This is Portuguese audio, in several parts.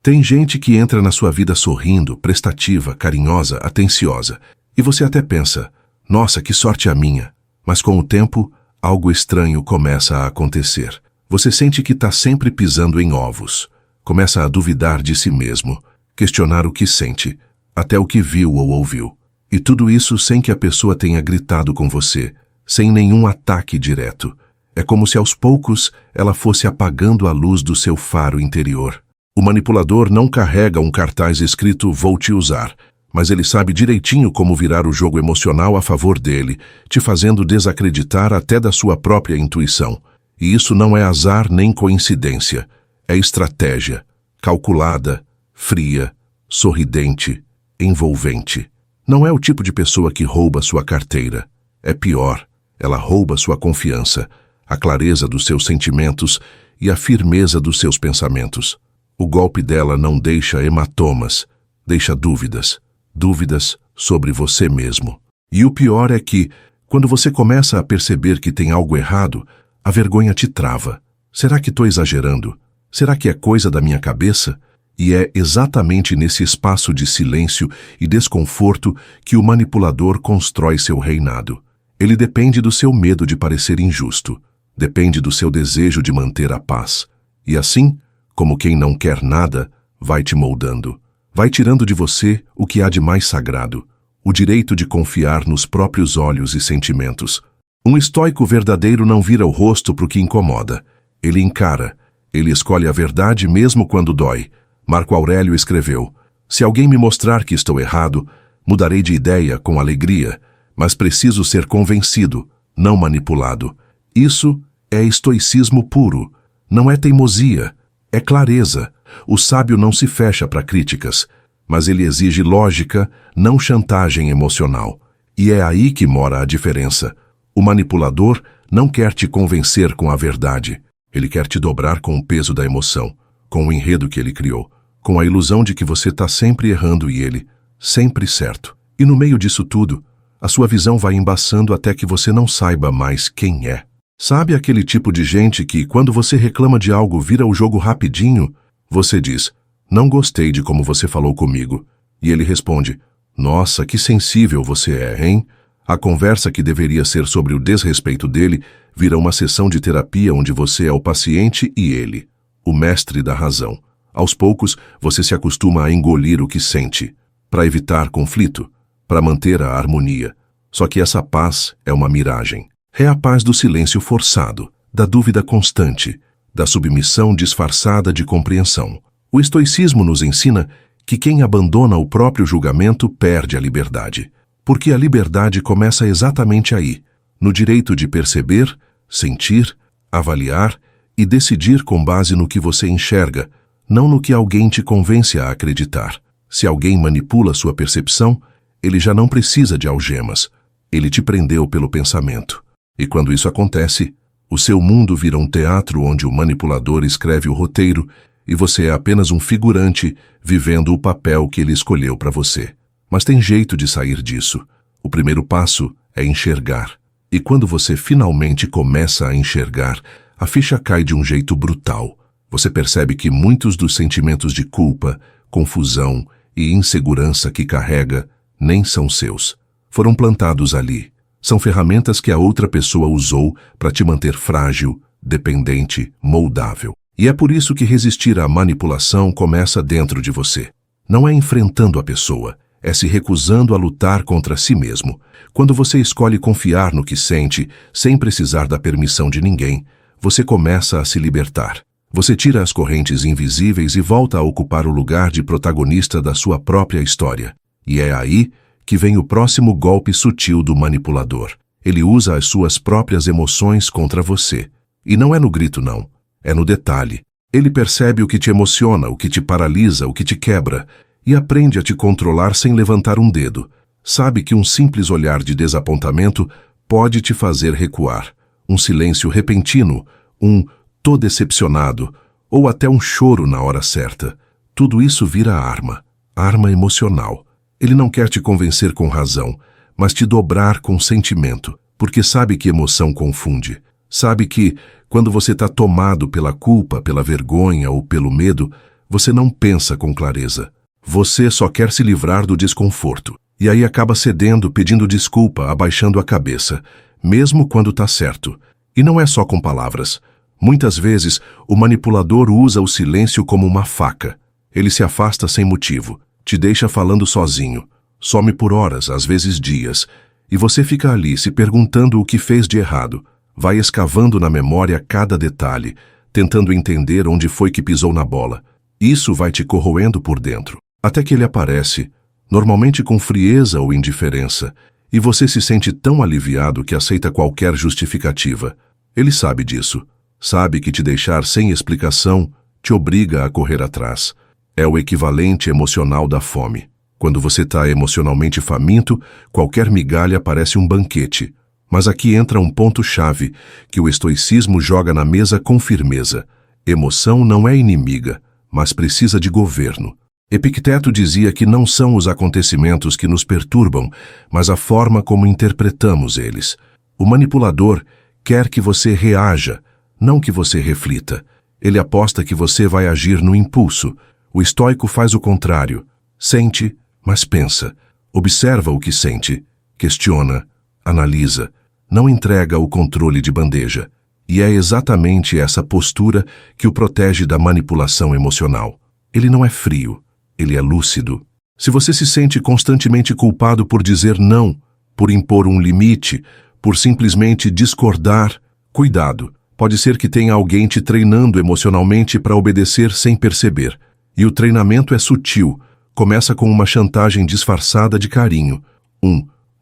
Tem gente que entra na sua vida sorrindo, prestativa, carinhosa, atenciosa. E você até pensa, nossa, que sorte a minha. Mas com o tempo, algo estranho começa a acontecer. Você sente que está sempre pisando em ovos. Começa a duvidar de si mesmo, questionar o que sente, até o que viu ou ouviu. E tudo isso sem que a pessoa tenha gritado com você, sem nenhum ataque direto. É como se aos poucos ela fosse apagando a luz do seu faro interior. O manipulador não carrega um cartaz escrito "Vou te usar", mas ele sabe direitinho como virar o jogo emocional a favor dele, te fazendo desacreditar até da sua própria intuição. E isso não é azar nem coincidência. É estratégia, calculada, fria, sorridente, envolvente. Não é o tipo de pessoa que rouba sua carteira. É pior, ela rouba sua confiança, a clareza dos seus sentimentos e a firmeza dos seus pensamentos. O golpe dela não deixa hematomas, deixa dúvidas. Dúvidas sobre você mesmo. E o pior é que, quando você começa a perceber que tem algo errado, a vergonha te trava. Será que estou exagerando? Será que é coisa da minha cabeça? E é exatamente nesse espaço de silêncio e desconforto que o manipulador constrói seu reinado. Ele depende do seu medo de parecer injusto, depende do seu desejo de manter a paz. E assim, como quem não quer nada, vai te moldando. Vai tirando de você o que há de mais sagrado, o direito de confiar nos próprios olhos e sentimentos. Um estoico verdadeiro não vira o rosto para o que incomoda. Ele encara, ele escolhe a verdade mesmo quando dói. Marco Aurélio escreveu: "Se alguém me mostrar que estou errado, mudarei de ideia com alegria, mas preciso ser convencido, não manipulado." Isso é estoicismo puro. Não é teimosia, é clareza. O sábio não se fecha para críticas, mas ele exige lógica, não chantagem emocional. E é aí que mora a diferença. O manipulador não quer te convencer com a verdade. Ele quer te dobrar com o peso da emoção, com o enredo que ele criou, com a ilusão de que você está sempre errando e ele sempre certo. E no meio disso tudo, a sua visão vai embaçando até que você não saiba mais quem é. Sabe aquele tipo de gente que, quando você reclama de algo, vira o jogo rapidinho? Você diz: "Não gostei de como você falou comigo." E ele responde: "Nossa, que sensível você é, hein?" A conversa que deveria ser sobre o desrespeito dele vira uma sessão de terapia onde você é o paciente e ele, o mestre da razão. Aos poucos, você se acostuma a engolir o que sente, para evitar conflito, para manter a harmonia. Só que essa paz é uma miragem. É a paz do silêncio forçado, da dúvida constante, da submissão disfarçada de compreensão. O estoicismo nos ensina que quem abandona o próprio julgamento perde a liberdade. Porque a liberdade começa exatamente aí, no direito de perceber, sentir, avaliar e decidir com base no que você enxerga, não no que alguém te convence a acreditar. Se alguém manipula sua percepção, ele já não precisa de algemas. Ele te prendeu pelo pensamento. E quando isso acontece, o seu mundo vira um teatro onde o manipulador escreve o roteiro e você é apenas um figurante vivendo o papel que ele escolheu para você. Mas tem jeito de sair disso. O primeiro passo é enxergar. E quando você finalmente começa a enxergar, a ficha cai de um jeito brutal. Você percebe que muitos dos sentimentos de culpa, confusão e insegurança que carrega nem são seus. Foram plantados ali. São ferramentas que a outra pessoa usou para te manter frágil, dependente, moldável. E é por isso que resistir à manipulação começa dentro de você. Não é enfrentando a pessoa, é se recusando a lutar contra si mesmo. Quando você escolhe confiar no que sente, sem precisar da permissão de ninguém, você começa a se libertar. Você tira as correntes invisíveis e volta a ocupar o lugar de protagonista da sua própria história. E é aí que vem o próximo golpe sutil do manipulador. Ele usa as suas próprias emoções contra você. E não é no grito, não. É no detalhe. Ele percebe o que te emociona, o que te paralisa, o que te quebra, e aprende a te controlar sem levantar um dedo. Sabe que um simples olhar de desapontamento pode te fazer recuar. Um silêncio repentino, um "tô decepcionado", ou até um choro na hora certa. Tudo isso vira arma emocional. Ele não quer te convencer com razão, mas te dobrar com sentimento, porque sabe que emoção confunde. Sabe que, quando você está tomado pela culpa, pela vergonha ou pelo medo, Você não pensa com clareza. Você só quer se livrar do desconforto. E aí acaba cedendo, pedindo desculpa, abaixando a cabeça, mesmo quando está certo. E não é só com palavras. Muitas vezes, o manipulador usa o silêncio como uma faca. Ele se afasta sem motivo, te deixa falando sozinho, some por horas, às vezes dias, e você fica ali se perguntando o que fez de errado, vai escavando na memória cada detalhe, tentando entender onde foi que pisou na bola. Isso vai te corroendo por dentro, até que ele aparece, normalmente com frieza ou indiferença, e você se sente tão aliviado que aceita qualquer justificativa. Ele sabe disso, sabe que te deixar sem explicação te obriga a correr atrás. É o equivalente emocional da fome. Quando você está emocionalmente faminto, qualquer migalha parece um banquete. Mas aqui entra um ponto-chave que o estoicismo joga na mesa com firmeza. Emoção não é inimiga, mas precisa de governo. Epicteto dizia que não são os acontecimentos que nos perturbam, mas a forma como interpretamos eles. O manipulador quer que você reaja, não que você reflita. Ele aposta que você vai agir no impulso. O estoico faz o contrário. Sente, mas pensa. Observa o que sente. Questiona, analisa. Não entrega o controle de bandeja. E é exatamente essa postura que o protege da manipulação emocional. Ele não é frio. Ele é lúcido. Se você se sente constantemente culpado por dizer não, por impor um limite, por simplesmente discordar, cuidado. Pode ser que tenha alguém te treinando emocionalmente para obedecer sem perceber. E o treinamento é sutil, começa com uma chantagem disfarçada de carinho.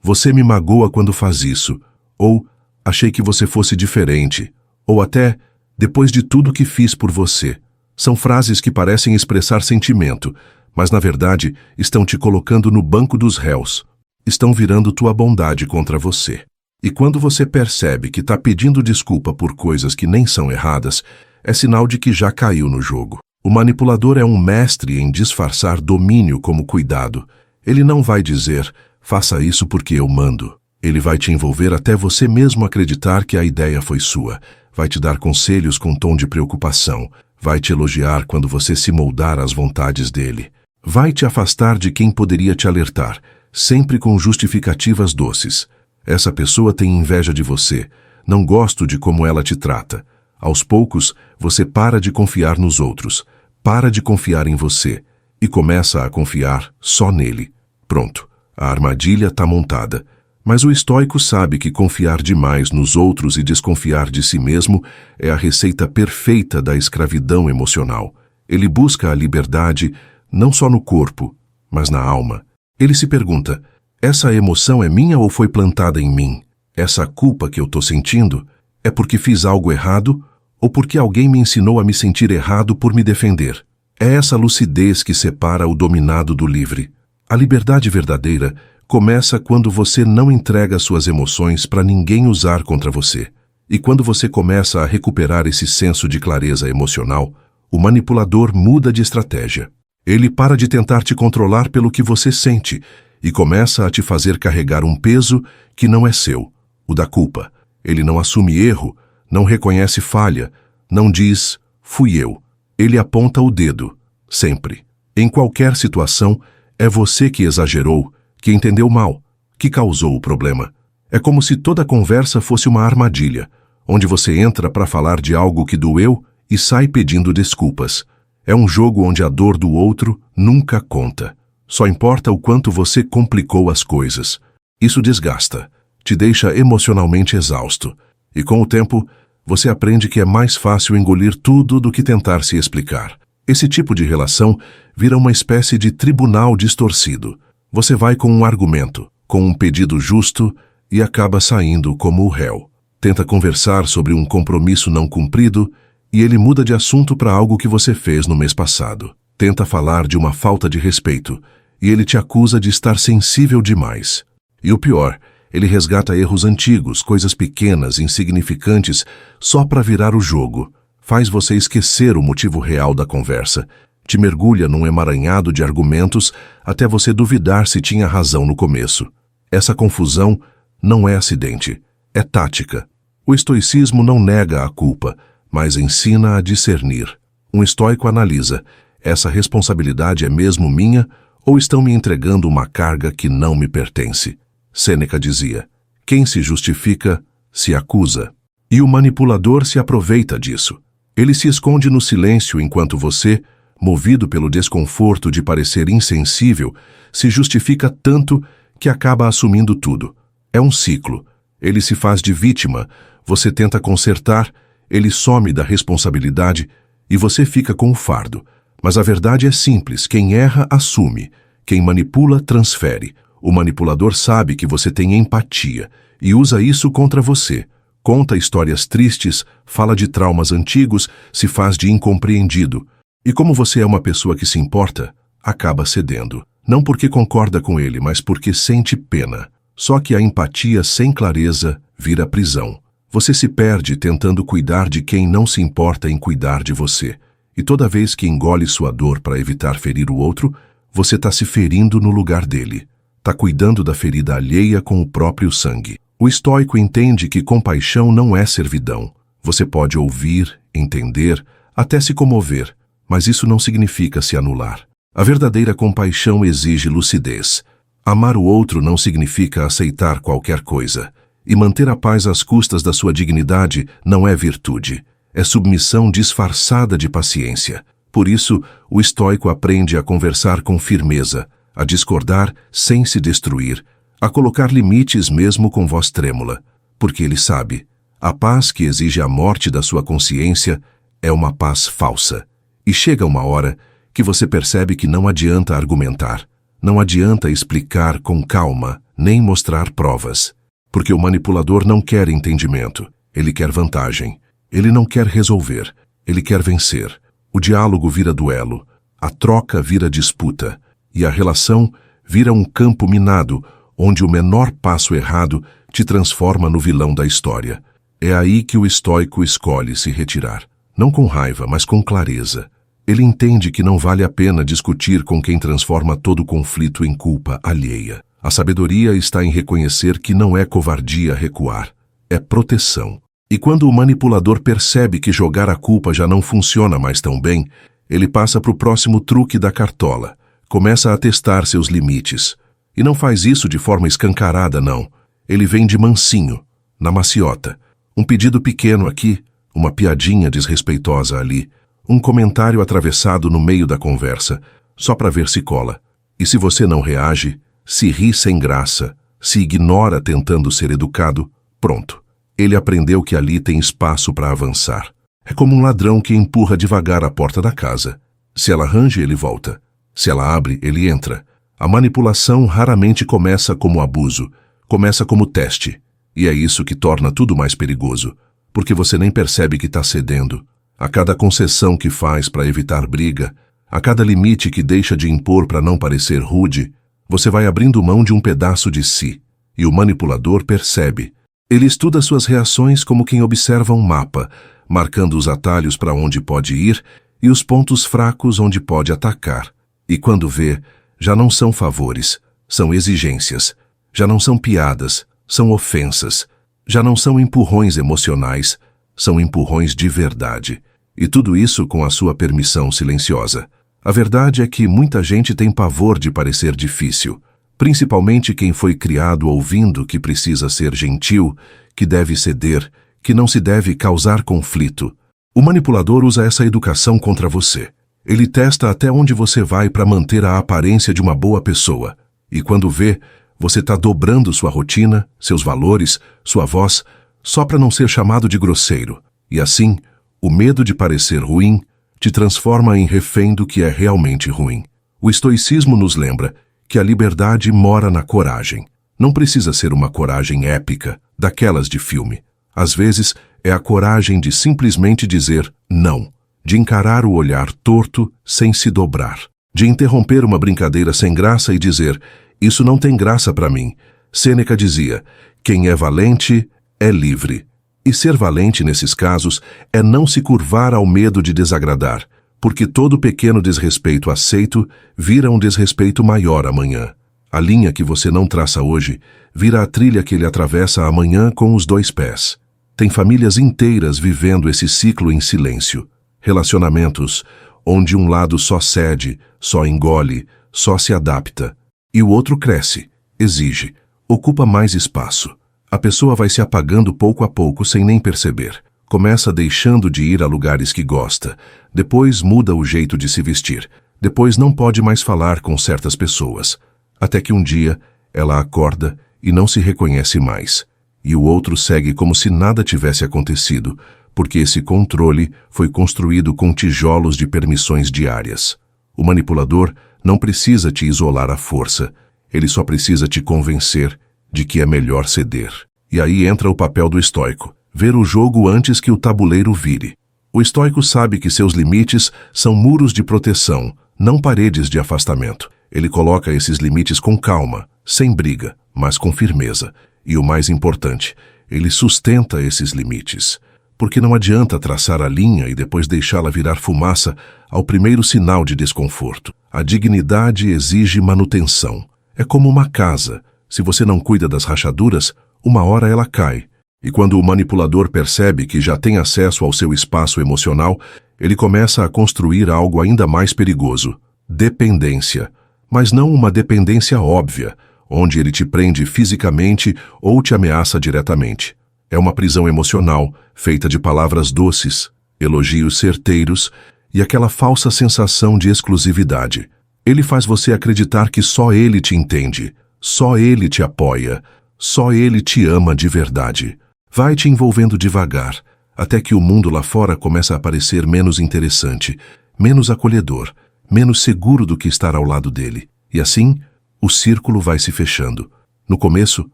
Você me magoa quando faz isso. Ou, achei que você fosse diferente. Ou até, depois de tudo que fiz por você. São frases que parecem expressar sentimento, mas na verdade estão te colocando no banco dos réus. Estão virando tua bondade contra você. E quando você percebe que está pedindo desculpa por coisas que nem são erradas, é sinal de que já caiu no jogo. O manipulador é um mestre em disfarçar domínio como cuidado. Ele não vai dizer, faça isso porque eu mando. Ele vai te envolver até você mesmo acreditar que a ideia foi sua. Vai te dar conselhos com tom de preocupação. Vai te elogiar quando você se moldar às vontades dele. Vai te afastar de quem poderia te alertar, sempre com justificativas doces. Essa pessoa tem inveja de você. Não gosto de como ela te trata. Aos poucos, você para de confiar nos outros, para de confiar em você e começa a confiar só nele. Pronto, a armadilha está montada. Mas o estoico sabe que confiar demais nos outros e desconfiar de si mesmo é a receita perfeita da escravidão emocional. Ele busca a liberdade não só no corpo, mas na alma. Ele se pergunta, essa emoção é minha ou foi plantada em mim? Essa culpa que eu estou sentindo é porque fiz algo errado ou porque alguém me ensinou a me sentir errado por me defender? É essa lucidez que separa o dominado do livre. A liberdade verdadeira começa quando você não entrega suas emoções para ninguém usar contra você. E quando você começa a recuperar esse senso de clareza emocional, o manipulador muda de estratégia. Ele para de tentar te controlar pelo que você sente e começa a te fazer carregar um peso que não é seu, o da culpa. Ele não assume erro, não reconhece falha, não diz, fui eu. Ele aponta o dedo, sempre. Em qualquer situação, é você que exagerou, que entendeu mal, que causou o problema. É como se toda conversa fosse uma armadilha, onde você entra para falar de algo que doeu e sai pedindo desculpas. É um jogo onde a dor do outro nunca conta. Só importa o quanto você complicou as coisas. Isso desgasta, te deixa emocionalmente exausto. E com o tempo, você aprende que é mais fácil engolir tudo do que tentar se explicar. Esse tipo de relação vira uma espécie de tribunal distorcido. Você vai com um argumento, com um pedido justo e acaba saindo como o réu. Tenta conversar sobre um compromisso não cumprido e ele muda de assunto para algo que você fez no mês passado. Tenta falar de uma falta de respeito e ele te acusa de estar sensível demais. E o pior, ele resgata erros antigos, coisas pequenas, insignificantes, só para virar o jogo. Faz você esquecer o motivo real da conversa. Te mergulha num emaranhado de argumentos até você duvidar se tinha razão no começo. Essa confusão não é acidente, é tática. O estoicismo não nega a culpa, mas ensina a discernir. Um estoico analisa, essa responsabilidade é mesmo minha ou estão me entregando uma carga que não me pertence? Sêneca dizia: quem se justifica, se acusa. E o manipulador se aproveita disso. Ele se esconde no silêncio enquanto você, movido pelo desconforto de parecer insensível, se justifica tanto que acaba assumindo tudo. É um ciclo. Ele se faz de vítima, você tenta consertar, ele some da responsabilidade e você fica com o fardo. Mas a verdade é simples: quem erra, assume. Quem manipula, transfere. O manipulador sabe que você tem empatia e usa isso contra você. Conta histórias tristes, fala de traumas antigos, se faz de incompreendido. E como você é uma pessoa que se importa, acaba cedendo. Não porque concorda com ele, mas porque sente pena. Só que a empatia sem clareza vira prisão. Você se perde tentando cuidar de quem não se importa em cuidar de você. E toda vez que engole sua dor para evitar ferir o outro, você está se ferindo no lugar dele. Está cuidando da ferida alheia com o próprio sangue. O estoico entende que compaixão não é servidão. Você pode ouvir, entender, até se comover, mas isso não significa se anular. A verdadeira compaixão exige lucidez. Amar o outro não significa aceitar qualquer coisa. E manter a paz às custas da sua dignidade não é virtude. É submissão disfarçada de paciência. Por isso, o estoico aprende a conversar com firmeza, a discordar sem se destruir, a colocar limites mesmo com voz trêmula, porque ele sabe, a paz que exige a morte da sua consciência é uma paz falsa. E chega uma hora que você percebe que não adianta argumentar, não adianta explicar com calma, nem mostrar provas, porque o manipulador não quer entendimento, ele quer vantagem, ele não quer resolver, ele quer vencer. O diálogo vira duelo, a troca vira disputa, e a relação vira um campo minado, onde o menor passo errado te transforma no vilão da história. É aí que o estoico escolhe se retirar. Não com raiva, mas com clareza. Ele entende que não vale a pena discutir com quem transforma todo conflito em culpa alheia. A sabedoria está em reconhecer que não é covardia recuar, é proteção. E quando o manipulador percebe que jogar a culpa já não funciona mais tão bem, ele passa para o próximo truque da cartola. Começa a testar seus limites. E não faz isso de forma escancarada, não. Ele vem de mansinho, na maciota. Um pedido pequeno aqui, uma piadinha desrespeitosa ali, um comentário atravessado no meio da conversa, só para ver se cola. E se você não reage, se ri sem graça, se ignora tentando ser educado, pronto. Ele aprendeu que ali tem espaço para avançar. É como um ladrão que empurra devagar a porta da casa. Se ela range, ele volta. Se ela abre, ele entra. A manipulação raramente começa como abuso, começa como teste. E é isso que torna tudo mais perigoso, porque você nem percebe que está cedendo. A cada concessão que faz para evitar briga, a cada limite que deixa de impor para não parecer rude, você vai abrindo mão de um pedaço de si. E o manipulador percebe. Ele estuda suas reações como quem observa um mapa, marcando os atalhos para onde pode ir e os pontos fracos onde pode atacar. E quando vê, já não são favores, são exigências. Já não são piadas, são ofensas. Já não são empurrões emocionais, são empurrões de verdade. E tudo isso com a sua permissão silenciosa. A verdade é que muita gente tem pavor de parecer difícil. Principalmente quem foi criado ouvindo que precisa ser gentil, que deve ceder, que não se deve causar conflito. O manipulador usa essa educação contra você. Ele testa até onde você vai para manter a aparência de uma boa pessoa. E quando vê, você está dobrando sua rotina, seus valores, sua voz, só para não ser chamado de grosseiro. E assim, o medo de parecer ruim te transforma em refém do que é realmente ruim. O estoicismo nos lembra que a liberdade mora na coragem. Não precisa ser uma coragem épica, daquelas de filme. Às vezes, é a coragem de simplesmente dizer não, de encarar o olhar torto sem se dobrar, de interromper uma brincadeira sem graça e dizer, isso não tem graça para mim. Sêneca dizia, quem é valente é livre. E ser valente nesses casos é não se curvar ao medo de desagradar, porque todo pequeno desrespeito aceito vira um desrespeito maior amanhã. A linha que você não traça hoje vira a trilha que ele atravessa amanhã com os 2 pés. Tem famílias inteiras vivendo esse ciclo em silêncio. Relacionamentos onde um lado só cede, só engole, só se adapta, e o outro cresce, exige, ocupa mais espaço. A pessoa vai se apagando pouco a pouco sem nem perceber. Começa deixando de ir a lugares que gosta, depois muda o jeito de se vestir, depois não pode mais falar com certas pessoas, até que um dia ela acorda e não se reconhece mais, e o outro segue como se nada tivesse acontecido, porque esse controle foi construído com tijolos de permissões diárias. O manipulador não precisa te isolar à força, ele só precisa te convencer de que é melhor ceder. E aí entra o papel do estoico. Ver o jogo antes que o tabuleiro vire. O estoico sabe que seus limites são muros de proteção, não paredes de afastamento. Ele coloca esses limites com calma, sem briga, mas com firmeza. E o mais importante, ele sustenta esses limites. Porque não adianta traçar a linha e depois deixá-la virar fumaça ao primeiro sinal de desconforto. A dignidade exige manutenção. É como uma casa. Se você não cuida das rachaduras, uma hora ela cai. E quando o manipulador percebe que já tem acesso ao seu espaço emocional, ele começa a construir algo ainda mais perigoso: dependência. Mas não uma dependência óbvia, onde ele te prende fisicamente ou te ameaça diretamente. É uma prisão emocional, feita de palavras doces, elogios certeiros e aquela falsa sensação de exclusividade. Ele faz você acreditar que só ele te entende, só ele te apoia, só ele te ama de verdade. Vai te envolvendo devagar, até que o mundo lá fora começa a parecer menos interessante, menos acolhedor, menos seguro do que estar ao lado dele. E assim, o círculo vai se fechando. No começo,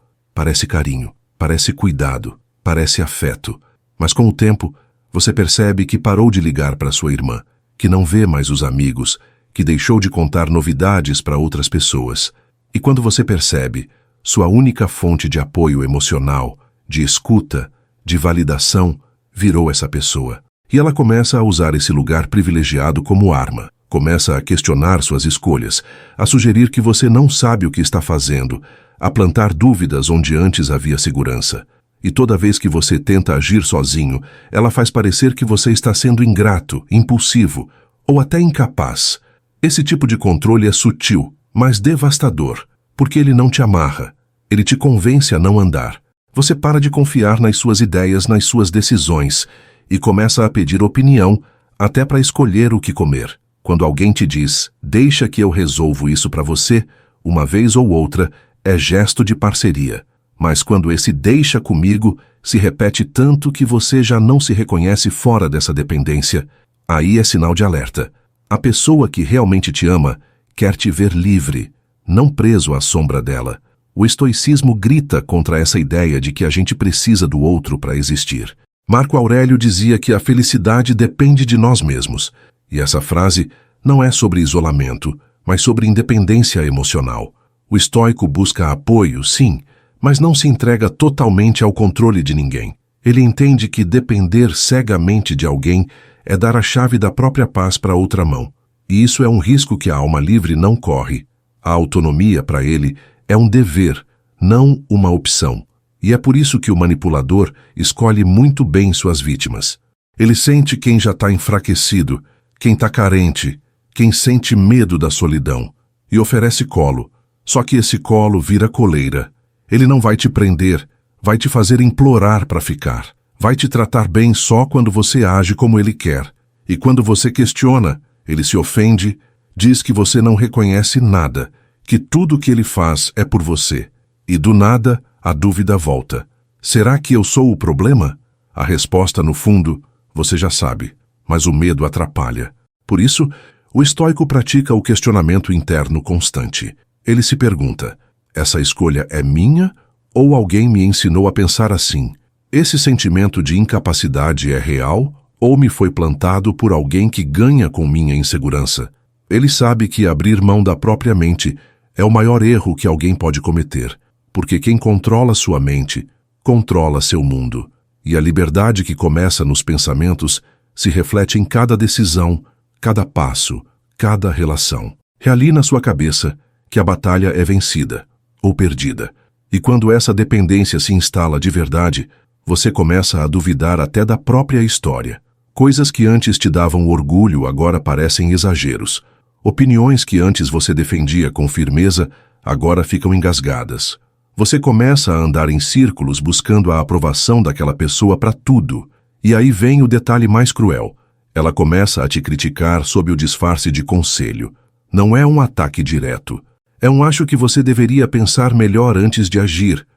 parece carinho, parece cuidado, parece afeto. Mas com o tempo, você percebe que parou de ligar para sua irmã, que não vê mais os amigos, que deixou de contar novidades para outras pessoas. E quando você percebe, sua única fonte de apoio emocional, de escuta, de validação, virou essa pessoa. E ela começa a usar esse lugar privilegiado como arma. Começa a questionar suas escolhas, a sugerir que você não sabe o que está fazendo, a plantar dúvidas onde antes havia segurança. E toda vez que você tenta agir sozinho, ela faz parecer que você está sendo ingrato, impulsivo ou até incapaz. Esse tipo de controle é sutil, mas devastador, porque ele não te amarra, ele te convence a não andar. Você para de confiar nas suas ideias, nas suas decisões, e começa a pedir opinião até para escolher o que comer. Quando alguém te diz, deixa que eu resolvo isso para você, uma vez ou outra, é gesto de parceria. Mas quando esse deixa comigo se repete tanto que você já não se reconhece fora dessa dependência, aí é sinal de alerta. A pessoa que realmente te ama quer te ver livre, não preso à sombra dela. O estoicismo grita contra essa ideia de que a gente precisa do outro para existir. Marco Aurélio dizia que a felicidade depende de nós mesmos. E essa frase não é sobre isolamento, mas sobre independência emocional. O estoico busca apoio, sim, mas não se entrega totalmente ao controle de ninguém. Ele entende que depender cegamente de alguém é dar a chave da própria paz para outra mão. E isso é um risco que a alma livre não corre. A autonomia, para ele, é um dever, não uma opção. E é por isso que o manipulador escolhe muito bem suas vítimas. Ele sente quem já está enfraquecido, quem está carente, quem sente medo da solidão, e oferece colo. Só que esse colo vira coleira. Ele não vai te prender, vai te fazer implorar para ficar. Vai te tratar bem só quando você age como ele quer. E quando você questiona, ele se ofende, diz que você não reconhece nada, que tudo que ele faz é por você. E do nada, a dúvida volta. Será que eu sou o problema? A resposta, no fundo, você já sabe, mas o medo atrapalha. Por isso, o estoico pratica o questionamento interno constante. Ele se pergunta, essa escolha é minha ou alguém me ensinou a pensar assim? Esse sentimento de incapacidade é real ou me foi plantado por alguém que ganha com minha insegurança? Ele sabe que abrir mão da própria mente é o maior erro que alguém pode cometer, porque quem controla sua mente, controla seu mundo. E a liberdade que começa nos pensamentos se reflete em cada decisão, cada passo, cada relação. É ali na sua cabeça que a batalha é vencida ou perdida. E quando essa dependência se instala de verdade, você começa a duvidar até da própria história. Coisas que antes te davam orgulho agora parecem exageros. Opiniões que antes você defendia com firmeza agora ficam engasgadas. Você começa a andar em círculos buscando a aprovação daquela pessoa para tudo. E aí vem o detalhe mais cruel. Ela começa a te criticar sob o disfarce de conselho. Não é um ataque direto. É um acho que você deveria pensar melhor antes de agir.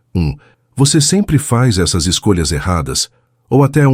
Você sempre faz essas escolhas erradas. Ou até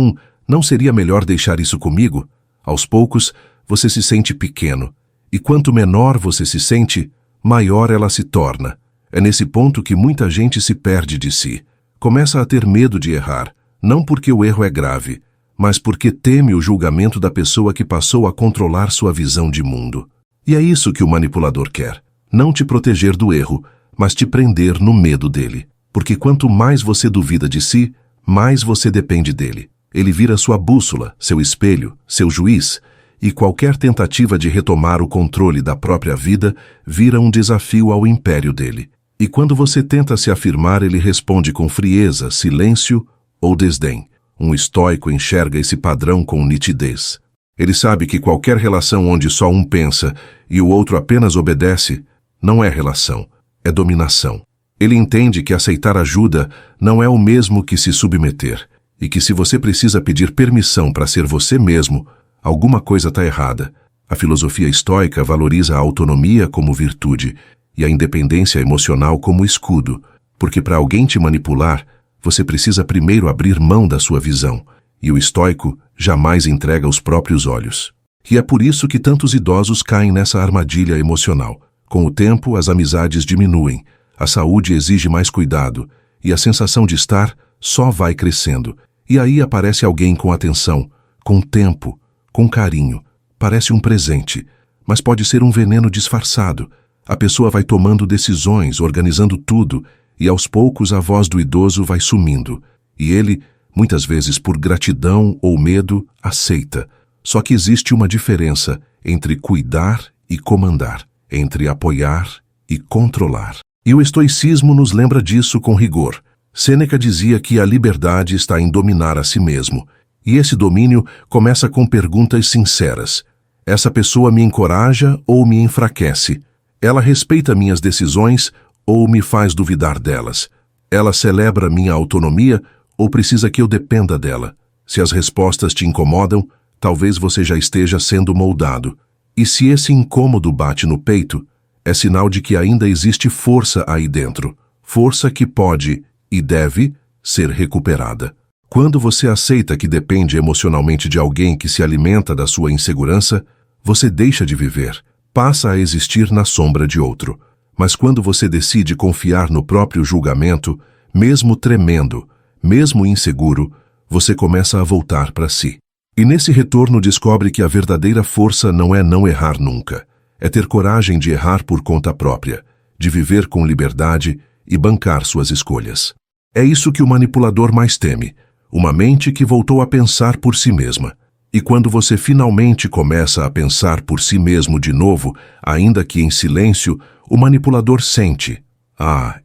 não seria melhor deixar isso comigo? Aos poucos, você se sente pequeno. E quanto menor você se sente, maior ela se torna. É nesse ponto que muita gente se perde de si. Começa a ter medo de errar, não porque o erro é grave, mas porque teme o julgamento da pessoa que passou a controlar sua visão de mundo. E é isso que o manipulador quer. Não te proteger do erro, mas te prender no medo dele. Porque quanto mais você duvida de si, mais você depende dele. Ele vira sua bússola, seu espelho, seu juiz, e qualquer tentativa de retomar o controle da própria vida vira um desafio ao império dele. E quando você tenta se afirmar, ele responde com frieza, silêncio ou desdém. Um estoico enxerga esse padrão com nitidez. Ele sabe que qualquer relação onde só um pensa e o outro apenas obedece não é relação, é dominação. Ele entende que aceitar ajuda não é o mesmo que se submeter, e que se você precisa pedir permissão para ser você mesmo, alguma coisa está errada. A filosofia estoica valoriza a autonomia como virtude e a independência emocional como escudo, porque para alguém te manipular, você precisa primeiro abrir mão da sua visão, e o estoico jamais entrega os próprios olhos. E é por isso que tantos idosos caem nessa armadilha emocional. Com o tempo, as amizades diminuem, a saúde exige mais cuidado, e a sensação de estar só vai crescendo. E aí aparece alguém com atenção, com tempo, com carinho. Parece um presente, mas pode ser um veneno disfarçado. A pessoa vai tomando decisões, organizando tudo, e aos poucos a voz do idoso vai sumindo. E ele, muitas vezes por gratidão ou medo, aceita. Só que existe uma diferença entre cuidar e comandar, entre apoiar e controlar. E o estoicismo nos lembra disso com rigor. Sêneca dizia que a liberdade está em dominar a si mesmo. E esse domínio começa com perguntas sinceras. Essa pessoa me encoraja ou me enfraquece? Ela respeita minhas decisões ou me faz duvidar delas? Ela celebra minha autonomia ou precisa que eu dependa dela? Se as respostas te incomodam, talvez você já esteja sendo moldado. E se esse incômodo bate no peito, é sinal de que ainda existe força aí dentro. Força que pode e deve ser recuperada. Quando você aceita que depende emocionalmente de alguém que se alimenta da sua insegurança, você deixa de viver, passa a existir na sombra de outro. Mas quando você decide confiar no próprio julgamento, mesmo tremendo, mesmo inseguro, você começa a voltar para si. E nesse retorno descobre que a verdadeira força não é não errar nunca. É ter coragem de errar por conta própria, de viver com liberdade e bancar suas escolhas. É isso que o manipulador mais teme, uma mente que voltou a pensar por si mesma. E quando você finalmente começa a pensar por si mesmo de novo, ainda que em silêncio, o manipulador sente.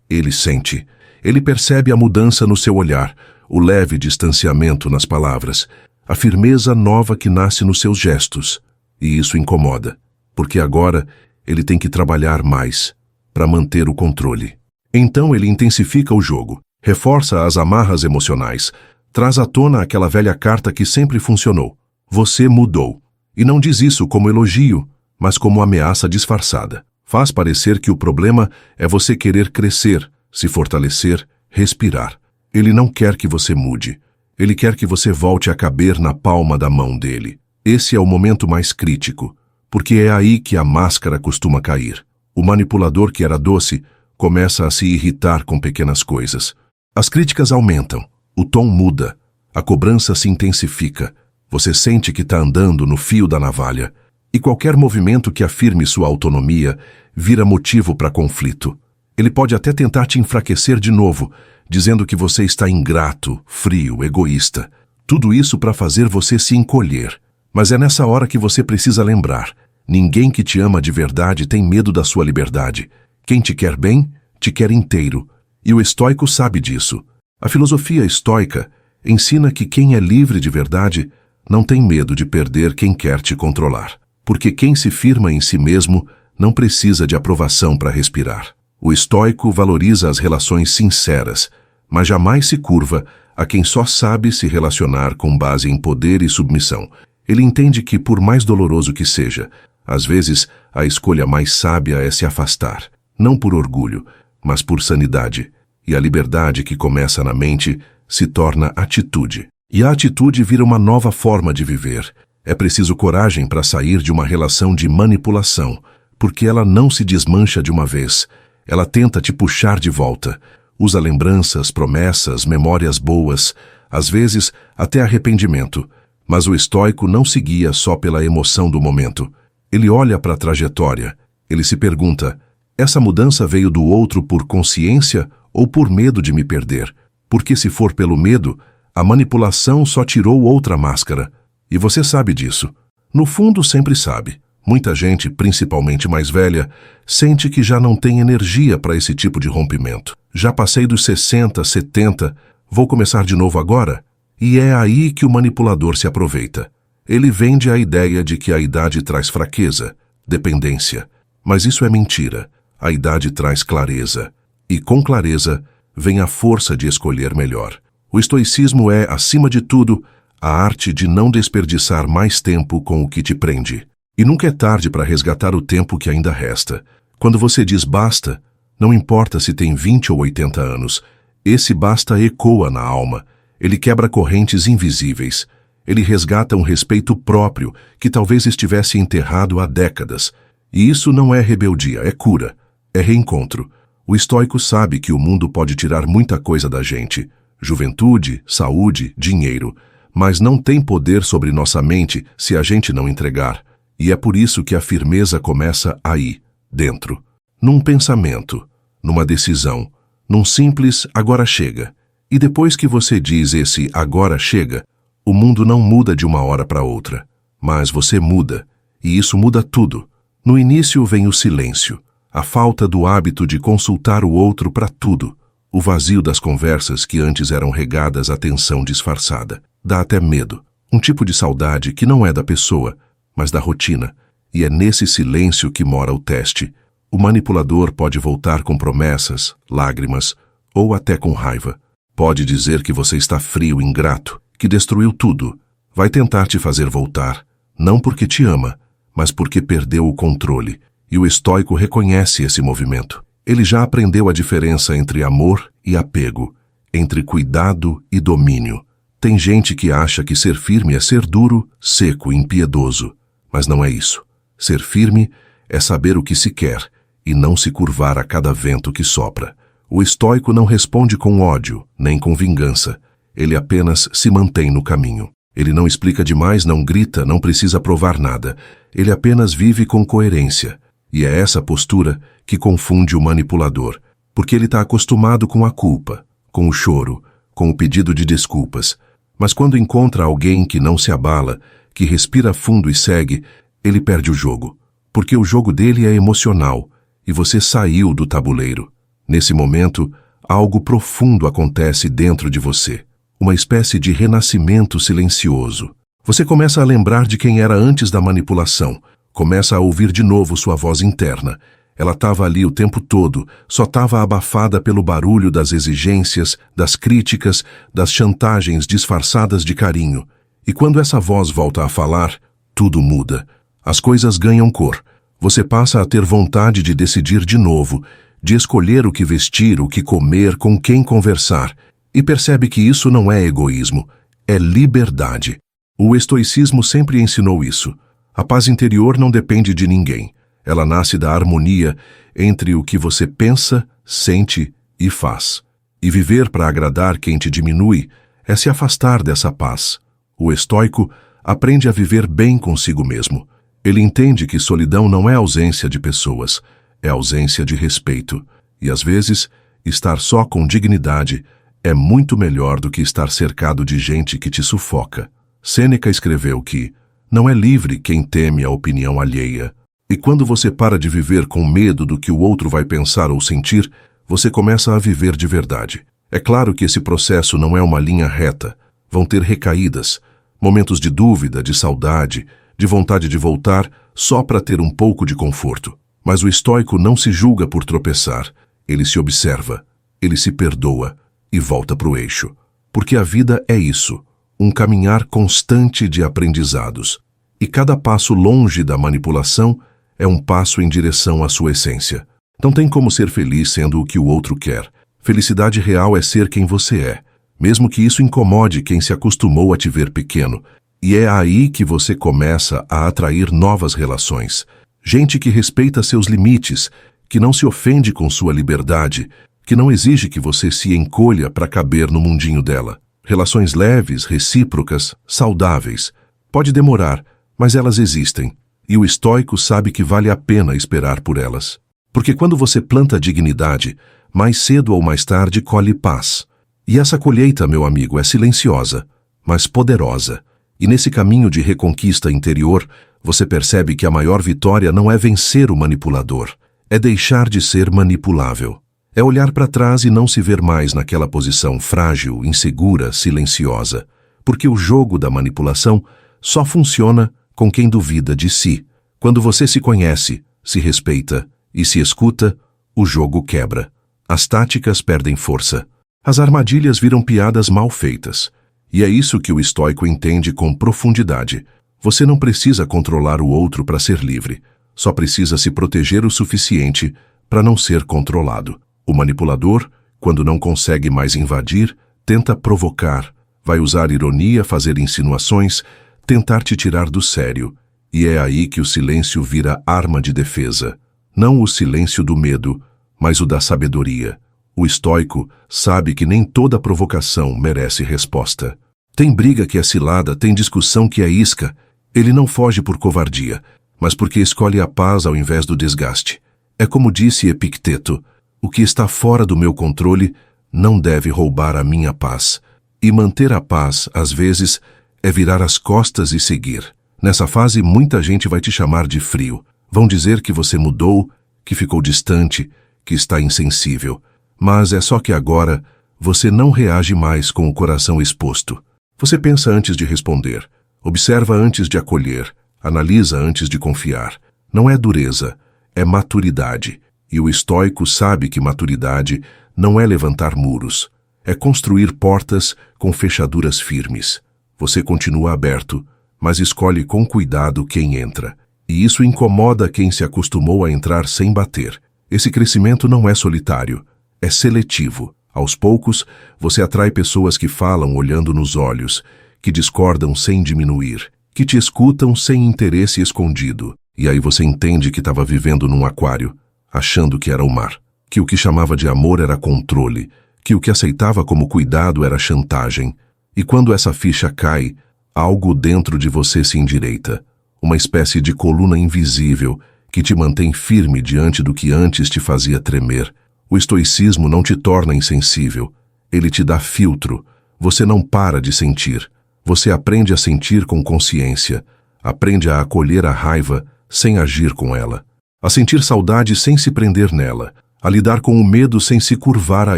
Ele sente. Ele percebe a mudança no seu olhar, o leve distanciamento nas palavras, a firmeza nova que nasce nos seus gestos. E isso incomoda, porque agora ele tem que trabalhar mais para manter o controle. Então ele intensifica o jogo, reforça as amarras emocionais, traz à tona aquela velha carta que sempre funcionou. Você mudou. E não diz isso como elogio, mas como ameaça disfarçada. Faz parecer que o problema é você querer crescer, se fortalecer, respirar. Ele não quer que você mude. Ele quer que você volte a caber na palma da mão dele. Esse é o momento mais crítico, porque é aí que a máscara costuma cair. O manipulador que era doce começa a se irritar com pequenas coisas. As críticas aumentam, o tom muda, a cobrança se intensifica. Você sente que está andando no fio da navalha, e qualquer movimento que afirme sua autonomia vira motivo para conflito. Ele pode até tentar te enfraquecer de novo, dizendo que você está ingrato, frio, egoísta. Tudo isso para fazer você se encolher. Mas é nessa hora que você precisa lembrar: ninguém que te ama de verdade tem medo da sua liberdade. Quem te quer bem, te quer inteiro. E o estoico sabe disso. A filosofia estoica ensina que quem é livre de verdade não tem medo de perder quem quer te controlar. Porque quem se firma em si mesmo não precisa de aprovação para respirar. O estoico valoriza as relações sinceras, mas jamais se curva a quem só sabe se relacionar com base em poder e submissão. Ele entende que, por mais doloroso que seja, às vezes a escolha mais sábia é se afastar, não por orgulho, mas por sanidade. E a liberdade que começa na mente se torna atitude. E a atitude vira uma nova forma de viver. É preciso coragem para sair de uma relação de manipulação, porque ela não se desmancha de uma vez. Ela tenta te puxar de volta. Usa lembranças, promessas, memórias boas, às vezes até arrependimento. Mas o estoico não se guia só pela emoção do momento. Ele olha para a trajetória. Ele se pergunta: essa mudança veio do outro por consciência ou por medo de me perder? Porque se for pelo medo, a manipulação só tirou outra máscara. E você sabe disso. No fundo, sempre sabe. Muita gente, principalmente mais velha, sente que já não tem energia para esse tipo de rompimento. Já passei dos 60, 70, vou começar de novo agora? E é aí que o manipulador se aproveita. Ele vende a ideia de que a idade traz fraqueza, dependência. Mas isso é mentira. A idade traz clareza. E com clareza vem a força de escolher melhor. O estoicismo é, acima de tudo, a arte de não desperdiçar mais tempo com o que te prende. E nunca é tarde para resgatar o tempo que ainda resta. Quando você diz basta, não importa se tem 20 ou 80 anos, esse basta ecoa na alma. Ele quebra correntes invisíveis. Ele resgata um respeito próprio que talvez estivesse enterrado há décadas. E isso não é rebeldia, é cura, é reencontro. O estoico sabe que o mundo pode tirar muita coisa da gente: juventude, saúde, dinheiro, mas não tem poder sobre nossa mente se a gente não entregar. E é por isso que a firmeza começa aí, dentro. Num pensamento, numa decisão, num simples agora chega. E depois que você diz esse agora chega, o mundo não muda de uma hora para outra. Mas você muda, e isso muda tudo. No início vem o silêncio, a falta do hábito de consultar o outro para tudo, o vazio das conversas que antes eram regadas à tensão disfarçada. Dá até medo, um tipo de saudade que não é da pessoa, mas da rotina, e é nesse silêncio que mora o teste. O manipulador pode voltar com promessas, lágrimas, ou até com raiva. Pode dizer que você está frio, ingrato, que destruiu tudo. Vai tentar te fazer voltar, não porque te ama, mas porque perdeu o controle. E o estoico reconhece esse movimento. Ele já aprendeu a diferença entre amor e apego, entre cuidado e domínio. Tem gente que acha que ser firme é ser duro, seco e impiedoso. Mas não é isso. Ser firme é saber o que se quer e não se curvar a cada vento que sopra. O estoico não responde com ódio, nem com vingança. Ele apenas se mantém no caminho. Ele não explica demais, não grita, não precisa provar nada. Ele apenas vive com coerência. E é essa postura que confunde o manipulador, porque ele está acostumado com a culpa, com o choro, com o pedido de desculpas. Mas quando encontra alguém que não se abala, que respira fundo e segue, ele perde o jogo. Porque o jogo dele é emocional, e você saiu do tabuleiro. Nesse momento, algo profundo acontece dentro de você. Uma espécie de renascimento silencioso. Você começa a lembrar de quem era antes da manipulação. Começa a ouvir de novo sua voz interna. Ela estava ali o tempo todo, só estava abafada pelo barulho das exigências, das críticas, das chantagens disfarçadas de carinho. E quando essa voz volta a falar, tudo muda. As coisas ganham cor. Você passa a ter vontade de decidir de novo, de escolher o que vestir, o que comer, com quem conversar. E percebe que isso não é egoísmo, é liberdade. O estoicismo sempre ensinou isso. A paz interior não depende de ninguém. Ela nasce da harmonia entre o que você pensa, sente e faz. E viver para agradar quem te diminui é se afastar dessa paz. O estoico aprende a viver bem consigo mesmo. Ele entende que solidão não é ausência de pessoas, é ausência de respeito. E às vezes, estar só com dignidade é muito melhor do que estar cercado de gente que te sufoca. Sêneca escreveu que não é livre quem teme a opinião alheia. E quando você para de viver com medo do que o outro vai pensar ou sentir, você começa a viver de verdade. É claro que esse processo não é uma linha reta. Vão ter recaídas, Momentos de dúvida, de saudade, de vontade de voltar só para ter um pouco de conforto. Mas o estoico não se julga por tropeçar. Ele se observa, ele se perdoa e volta para o eixo. Porque a vida é isso, um caminhar constante de aprendizados. E cada passo longe da manipulação é um passo em direção à sua essência. Não tem como ser feliz sendo o que o outro quer. Felicidade real é ser quem você é, mesmo que isso incomode quem se acostumou a te ver pequeno. E é aí que você começa a atrair novas relações. Gente que respeita seus limites, que não se ofende com sua liberdade, que não exige que você se encolha para caber no mundinho dela. Relações leves, recíprocas, saudáveis. Pode demorar, mas elas existem. E o estoico sabe que vale a pena esperar por elas. Porque quando você planta dignidade, mais cedo ou mais tarde colhe paz. E essa colheita, meu amigo, é silenciosa, mas poderosa. E nesse caminho de reconquista interior, você percebe que a maior vitória não é vencer o manipulador, é deixar de ser manipulável. É olhar para trás e não se ver mais naquela posição frágil, insegura, silenciosa. Porque o jogo da manipulação só funciona com quem duvida de si. Quando você se conhece, se respeita e se escuta, o jogo quebra. As táticas perdem força. As armadilhas viram piadas mal feitas. E é isso que o estoico entende com profundidade. Você não precisa controlar o outro para ser livre. Só precisa se proteger o suficiente para não ser controlado. O manipulador, quando não consegue mais invadir, tenta provocar, vai usar ironia, fazer insinuações, tentar te tirar do sério. E é aí que o silêncio vira arma de defesa. Não o silêncio do medo, mas o da sabedoria. O estoico sabe que nem toda provocação merece resposta. Tem briga que é cilada, tem discussão que é isca. Ele não foge por covardia, mas porque escolhe a paz ao invés do desgaste. É como disse Epicteto: o que está fora do meu controle não deve roubar a minha paz. E manter a paz, às vezes, é virar as costas e seguir. Nessa fase, muita gente vai te chamar de frio. Vão dizer que você mudou, que ficou distante, que está insensível. Mas é só que agora você não reage mais com o coração exposto. Você pensa antes de responder, observa antes de acolher, analisa antes de confiar. Não é dureza, é maturidade. E o estoico sabe que maturidade não é levantar muros, é construir portas com fechaduras firmes. Você continua aberto, mas escolhe com cuidado quem entra. E isso incomoda quem se acostumou a entrar sem bater. Esse crescimento não é solitário, é seletivo. Aos poucos, você atrai pessoas que falam olhando nos olhos, que discordam sem diminuir, que te escutam sem interesse escondido. E aí você entende que estava vivendo num aquário, achando que era o mar, que o que chamava de amor era controle, que o que aceitava como cuidado era chantagem. E quando essa ficha cai, algo dentro de você se endireita, uma espécie de coluna invisível que te mantém firme diante do que antes te fazia tremer. O estoicismo não te torna insensível, ele te dá filtro. Você não para de sentir, você aprende a sentir com consciência, aprende a acolher a raiva sem agir com ela, a sentir saudade sem se prender nela, a lidar com o medo sem se curvar a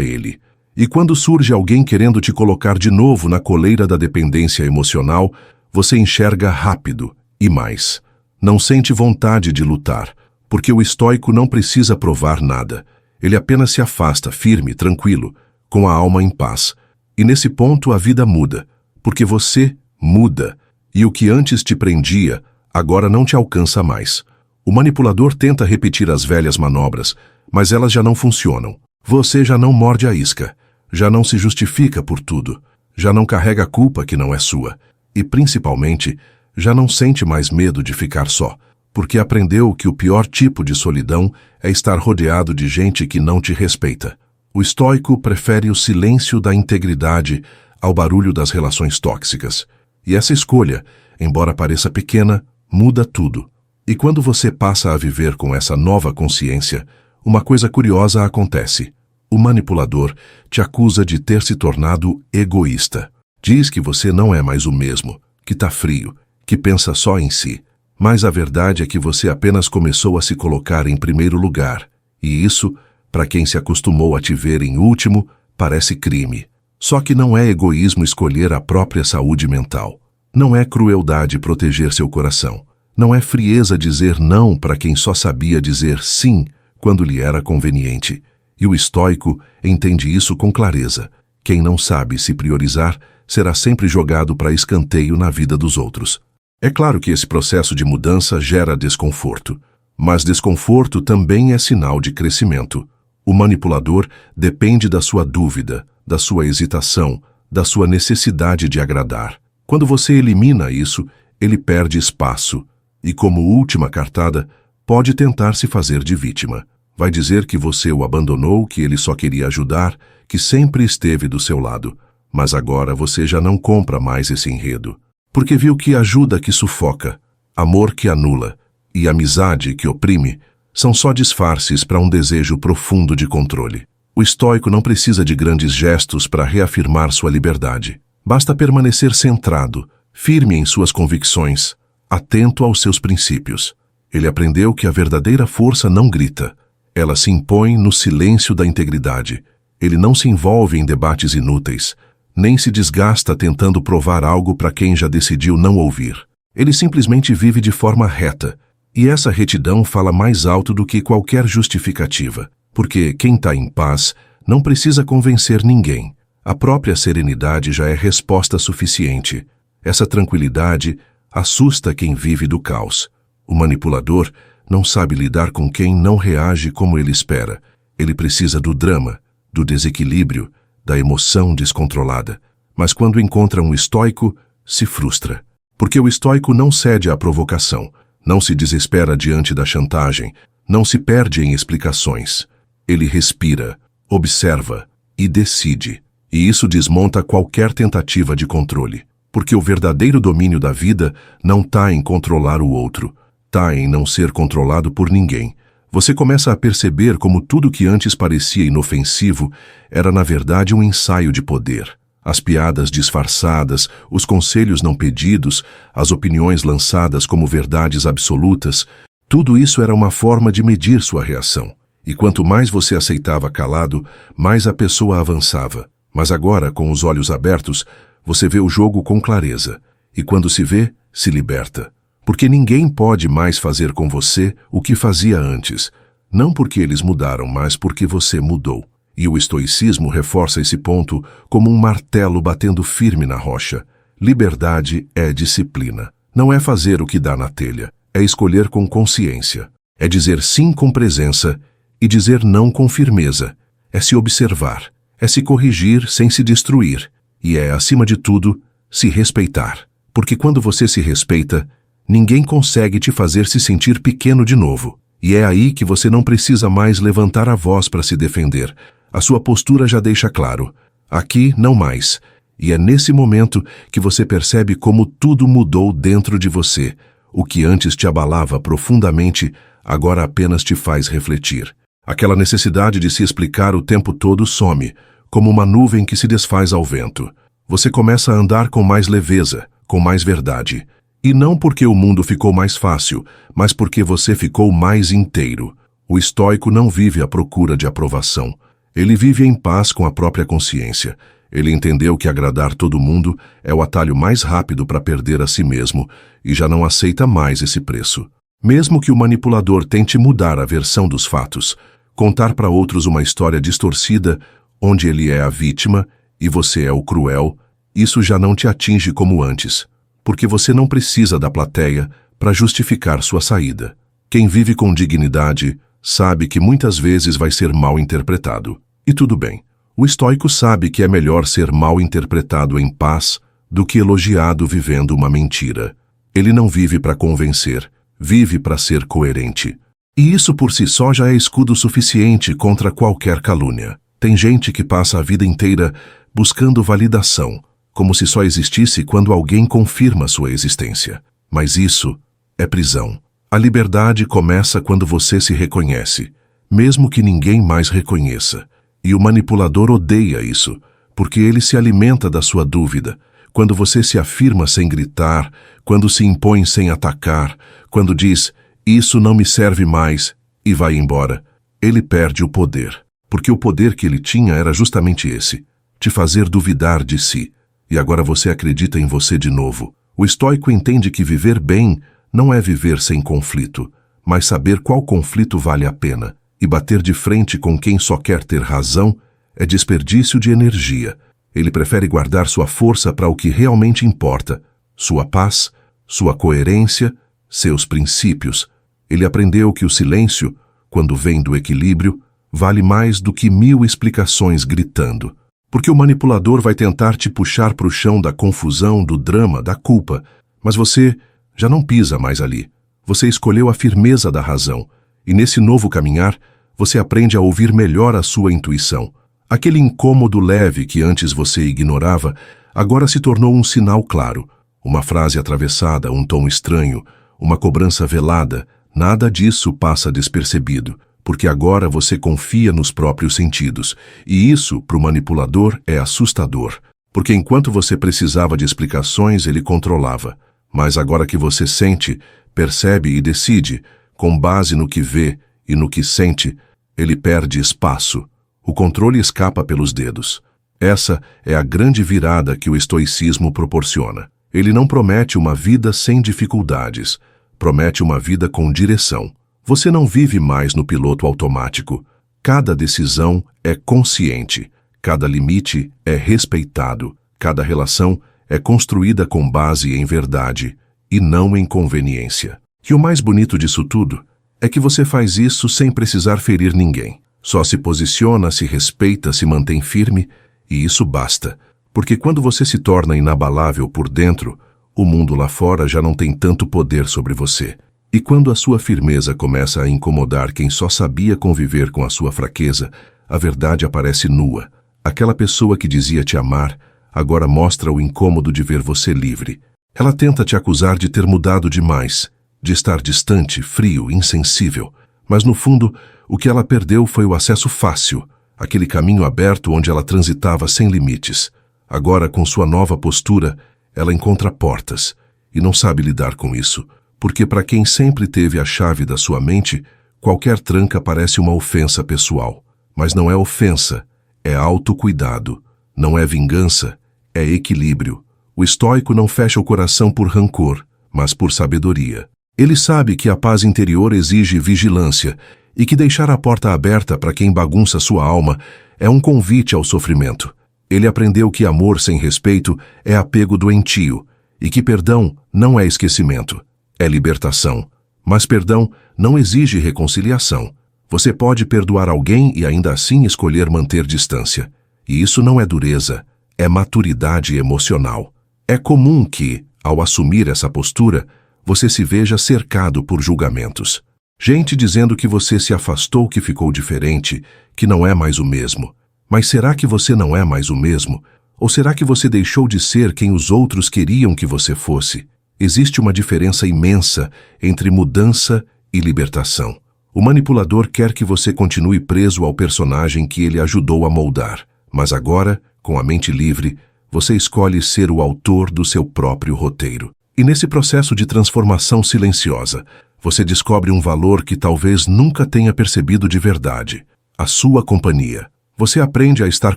ele. E quando surge alguém querendo te colocar de novo na coleira da dependência emocional, você enxerga rápido e mais. Não sente vontade de lutar, porque o estoico não precisa provar nada. Ele apenas se afasta, firme, tranquilo, com a alma em paz. E nesse ponto a vida muda, porque você muda, e o que antes te prendia, agora não te alcança mais. O manipulador tenta repetir as velhas manobras, mas elas já não funcionam. Você já não morde a isca, já não se justifica por tudo, já não carrega a culpa que não é sua, e principalmente, já não sente mais medo de ficar só, porque aprendeu que o pior tipo de solidão é estar rodeado de gente que não te respeita. O estoico prefere o silêncio da integridade ao barulho das relações tóxicas. E essa escolha, embora pareça pequena, muda tudo. E quando você passa a viver com essa nova consciência, uma coisa curiosa acontece. O manipulador te acusa de ter se tornado egoísta. Diz que você não é mais o mesmo, que está frio, que pensa só em si. Mas a verdade é que você apenas começou a se colocar em primeiro lugar. E isso, para quem se acostumou a te ver em último, parece crime. Só que não é egoísmo escolher a própria saúde mental. Não é crueldade proteger seu coração. Não é frieza dizer não para quem só sabia dizer sim quando lhe era conveniente. E o estoico entende isso com clareza. Quem não sabe se priorizar será sempre jogado para escanteio na vida dos outros. É claro que esse processo de mudança gera desconforto, mas desconforto também é sinal de crescimento. O manipulador depende da sua dúvida, da sua hesitação, da sua necessidade de agradar. Quando você elimina isso, ele perde espaço e, como última cartada, pode tentar se fazer de vítima. Vai dizer que você o abandonou, que ele só queria ajudar, que sempre esteve do seu lado. Mas agora você já não compra mais esse enredo, porque viu que ajuda que sufoca, amor que anula e amizade que oprime são só disfarces para um desejo profundo de controle. O estoico não precisa de grandes gestos para reafirmar sua liberdade. Basta permanecer centrado, firme em suas convicções, atento aos seus princípios. Ele aprendeu que a verdadeira força não grita. Ela se impõe no silêncio da integridade. Ele não se envolve em debates inúteis, nem se desgasta tentando provar algo para quem já decidiu não ouvir. Ele simplesmente vive de forma reta, e essa retidão fala mais alto do que qualquer justificativa, porque quem está em paz não precisa convencer ninguém. A própria serenidade já é resposta suficiente. Essa tranquilidade assusta quem vive do caos. O manipulador não sabe lidar com quem não reage como ele espera. Ele precisa do drama, do desequilíbrio, da emoção descontrolada. Mas quando encontra um estoico, se frustra. Porque o estoico não cede à provocação, não se desespera diante da chantagem, não se perde em explicações. Ele respira, observa e decide. E isso desmonta qualquer tentativa de controle. Porque o verdadeiro domínio da vida não está em controlar o outro, está em não ser controlado por ninguém. Você começa a perceber como tudo que antes parecia inofensivo era na verdade um ensaio de poder. As piadas disfarçadas, os conselhos não pedidos, as opiniões lançadas como verdades absolutas, tudo isso era uma forma de medir sua reação. E quanto mais você aceitava calado, mais a pessoa avançava. Mas agora, com os olhos abertos, você vê o jogo com clareza. E quando se vê, se liberta. Porque ninguém pode mais fazer com você o que fazia antes. Não porque eles mudaram, mas porque você mudou. E o estoicismo reforça esse ponto como um martelo batendo firme na rocha. Liberdade é disciplina. Não é fazer o que dá na telha. É escolher com consciência. É dizer sim com presença e dizer não com firmeza. É se observar. É se corrigir sem se destruir. E é, acima de tudo, se respeitar. Porque quando você se respeita, ninguém consegue te fazer se sentir pequeno de novo. E é aí que você não precisa mais levantar a voz para se defender. A sua postura já deixa claro. Aqui, não mais. E é nesse momento que você percebe como tudo mudou dentro de você. O que antes te abalava profundamente, agora apenas te faz refletir. Aquela necessidade de se explicar o tempo todo some, como uma nuvem que se desfaz ao vento. Você começa a andar com mais leveza, com mais verdade. E não porque o mundo ficou mais fácil, mas porque você ficou mais inteiro. O estoico não vive à procura de aprovação. Ele vive em paz com a própria consciência. Ele entendeu que agradar todo mundo é o atalho mais rápido para perder a si mesmo e já não aceita mais esse preço. Mesmo que o manipulador tente mudar a versão dos fatos, contar para outros uma história distorcida, onde ele é a vítima e você é o cruel, isso já não te atinge como antes, porque você não precisa da plateia para justificar sua saída. Quem vive com dignidade sabe que muitas vezes vai ser mal interpretado. E tudo bem. O estoico sabe que é melhor ser mal interpretado em paz do que elogiado vivendo uma mentira. Ele não vive para convencer, vive para ser coerente. E isso por si só já é escudo suficiente contra qualquer calúnia. Tem gente que passa a vida inteira buscando validação, como se só existisse quando alguém confirma sua existência. Mas isso é prisão. A liberdade começa quando você se reconhece, mesmo que ninguém mais reconheça. E o manipulador odeia isso, porque ele se alimenta da sua dúvida. Quando você se afirma sem gritar, quando se impõe sem atacar, quando diz, isso não me serve mais, e vai embora, ele perde o poder. Porque o poder que ele tinha era justamente esse, te fazer duvidar de si. E agora você acredita em você de novo. O estoico entende que viver bem não é viver sem conflito, mas saber qual conflito vale a pena, e bater de frente com quem só quer ter razão é desperdício de energia. Ele prefere guardar sua força para o que realmente importa, sua paz, sua coerência, seus princípios. Ele aprendeu que o silêncio, quando vem do equilíbrio, vale mais do que 1000 explicações gritando. Porque o manipulador vai tentar te puxar para o chão da confusão, do drama, da culpa, mas você já não pisa mais ali. Você escolheu a firmeza da razão, e nesse novo caminhar, você aprende a ouvir melhor a sua intuição. Aquele incômodo leve que antes você ignorava, agora se tornou um sinal claro. Uma frase atravessada, um tom estranho, uma cobrança velada, nada disso passa despercebido, porque agora você confia nos próprios sentidos, e isso, para o manipulador, é assustador, porque enquanto você precisava de explicações, ele controlava. Mas agora que você sente, percebe e decide, com base no que vê e no que sente, ele perde espaço. O controle escapa pelos dedos. Essa é a grande virada que o estoicismo proporciona. Ele não promete uma vida sem dificuldades, promete uma vida com direção. Você não vive mais no piloto automático. Cada decisão é consciente, cada limite é respeitado, cada relação é construída com base em verdade e não em conveniência. E o mais bonito disso tudo é que você faz isso sem precisar ferir ninguém. Só se posiciona, se respeita, se mantém firme, e isso basta. Porque quando você se torna inabalável por dentro, o mundo lá fora já não tem tanto poder sobre você. E quando a sua firmeza começa a incomodar quem só sabia conviver com a sua fraqueza, a verdade aparece nua. Aquela pessoa que dizia te amar, agora mostra o incômodo de ver você livre. Ela tenta te acusar de ter mudado demais, de estar distante, frio, insensível. Mas no fundo, o que ela perdeu foi o acesso fácil, aquele caminho aberto onde ela transitava sem limites. Agora, com sua nova postura, ela encontra portas, e não sabe lidar com isso. Porque para quem sempre teve a chave da sua mente, qualquer tranca parece uma ofensa pessoal. Mas não é ofensa, é autocuidado. Não é vingança, é equilíbrio. O estoico não fecha o coração por rancor, mas por sabedoria. Ele sabe que a paz interior exige vigilância e que deixar a porta aberta para quem bagunça sua alma é um convite ao sofrimento. Ele aprendeu que amor sem respeito é apego doentio e que perdão não é esquecimento. É libertação. Mas perdão não exige reconciliação. Você pode perdoar alguém e ainda assim escolher manter distância. E isso não é dureza, é maturidade emocional. É comum que, ao assumir essa postura, você se veja cercado por julgamentos. Gente dizendo que você se afastou, que ficou diferente, que não é mais o mesmo. Mas será que você não é mais o mesmo? Ou será que você deixou de ser quem os outros queriam que você fosse? Existe uma diferença imensa entre mudança e libertação. O manipulador quer que você continue preso ao personagem que ele ajudou a moldar, mas agora, com a mente livre, você escolhe ser o autor do seu próprio roteiro. E nesse processo de transformação silenciosa, você descobre um valor que talvez nunca tenha percebido de verdade: a sua companhia. Você aprende a estar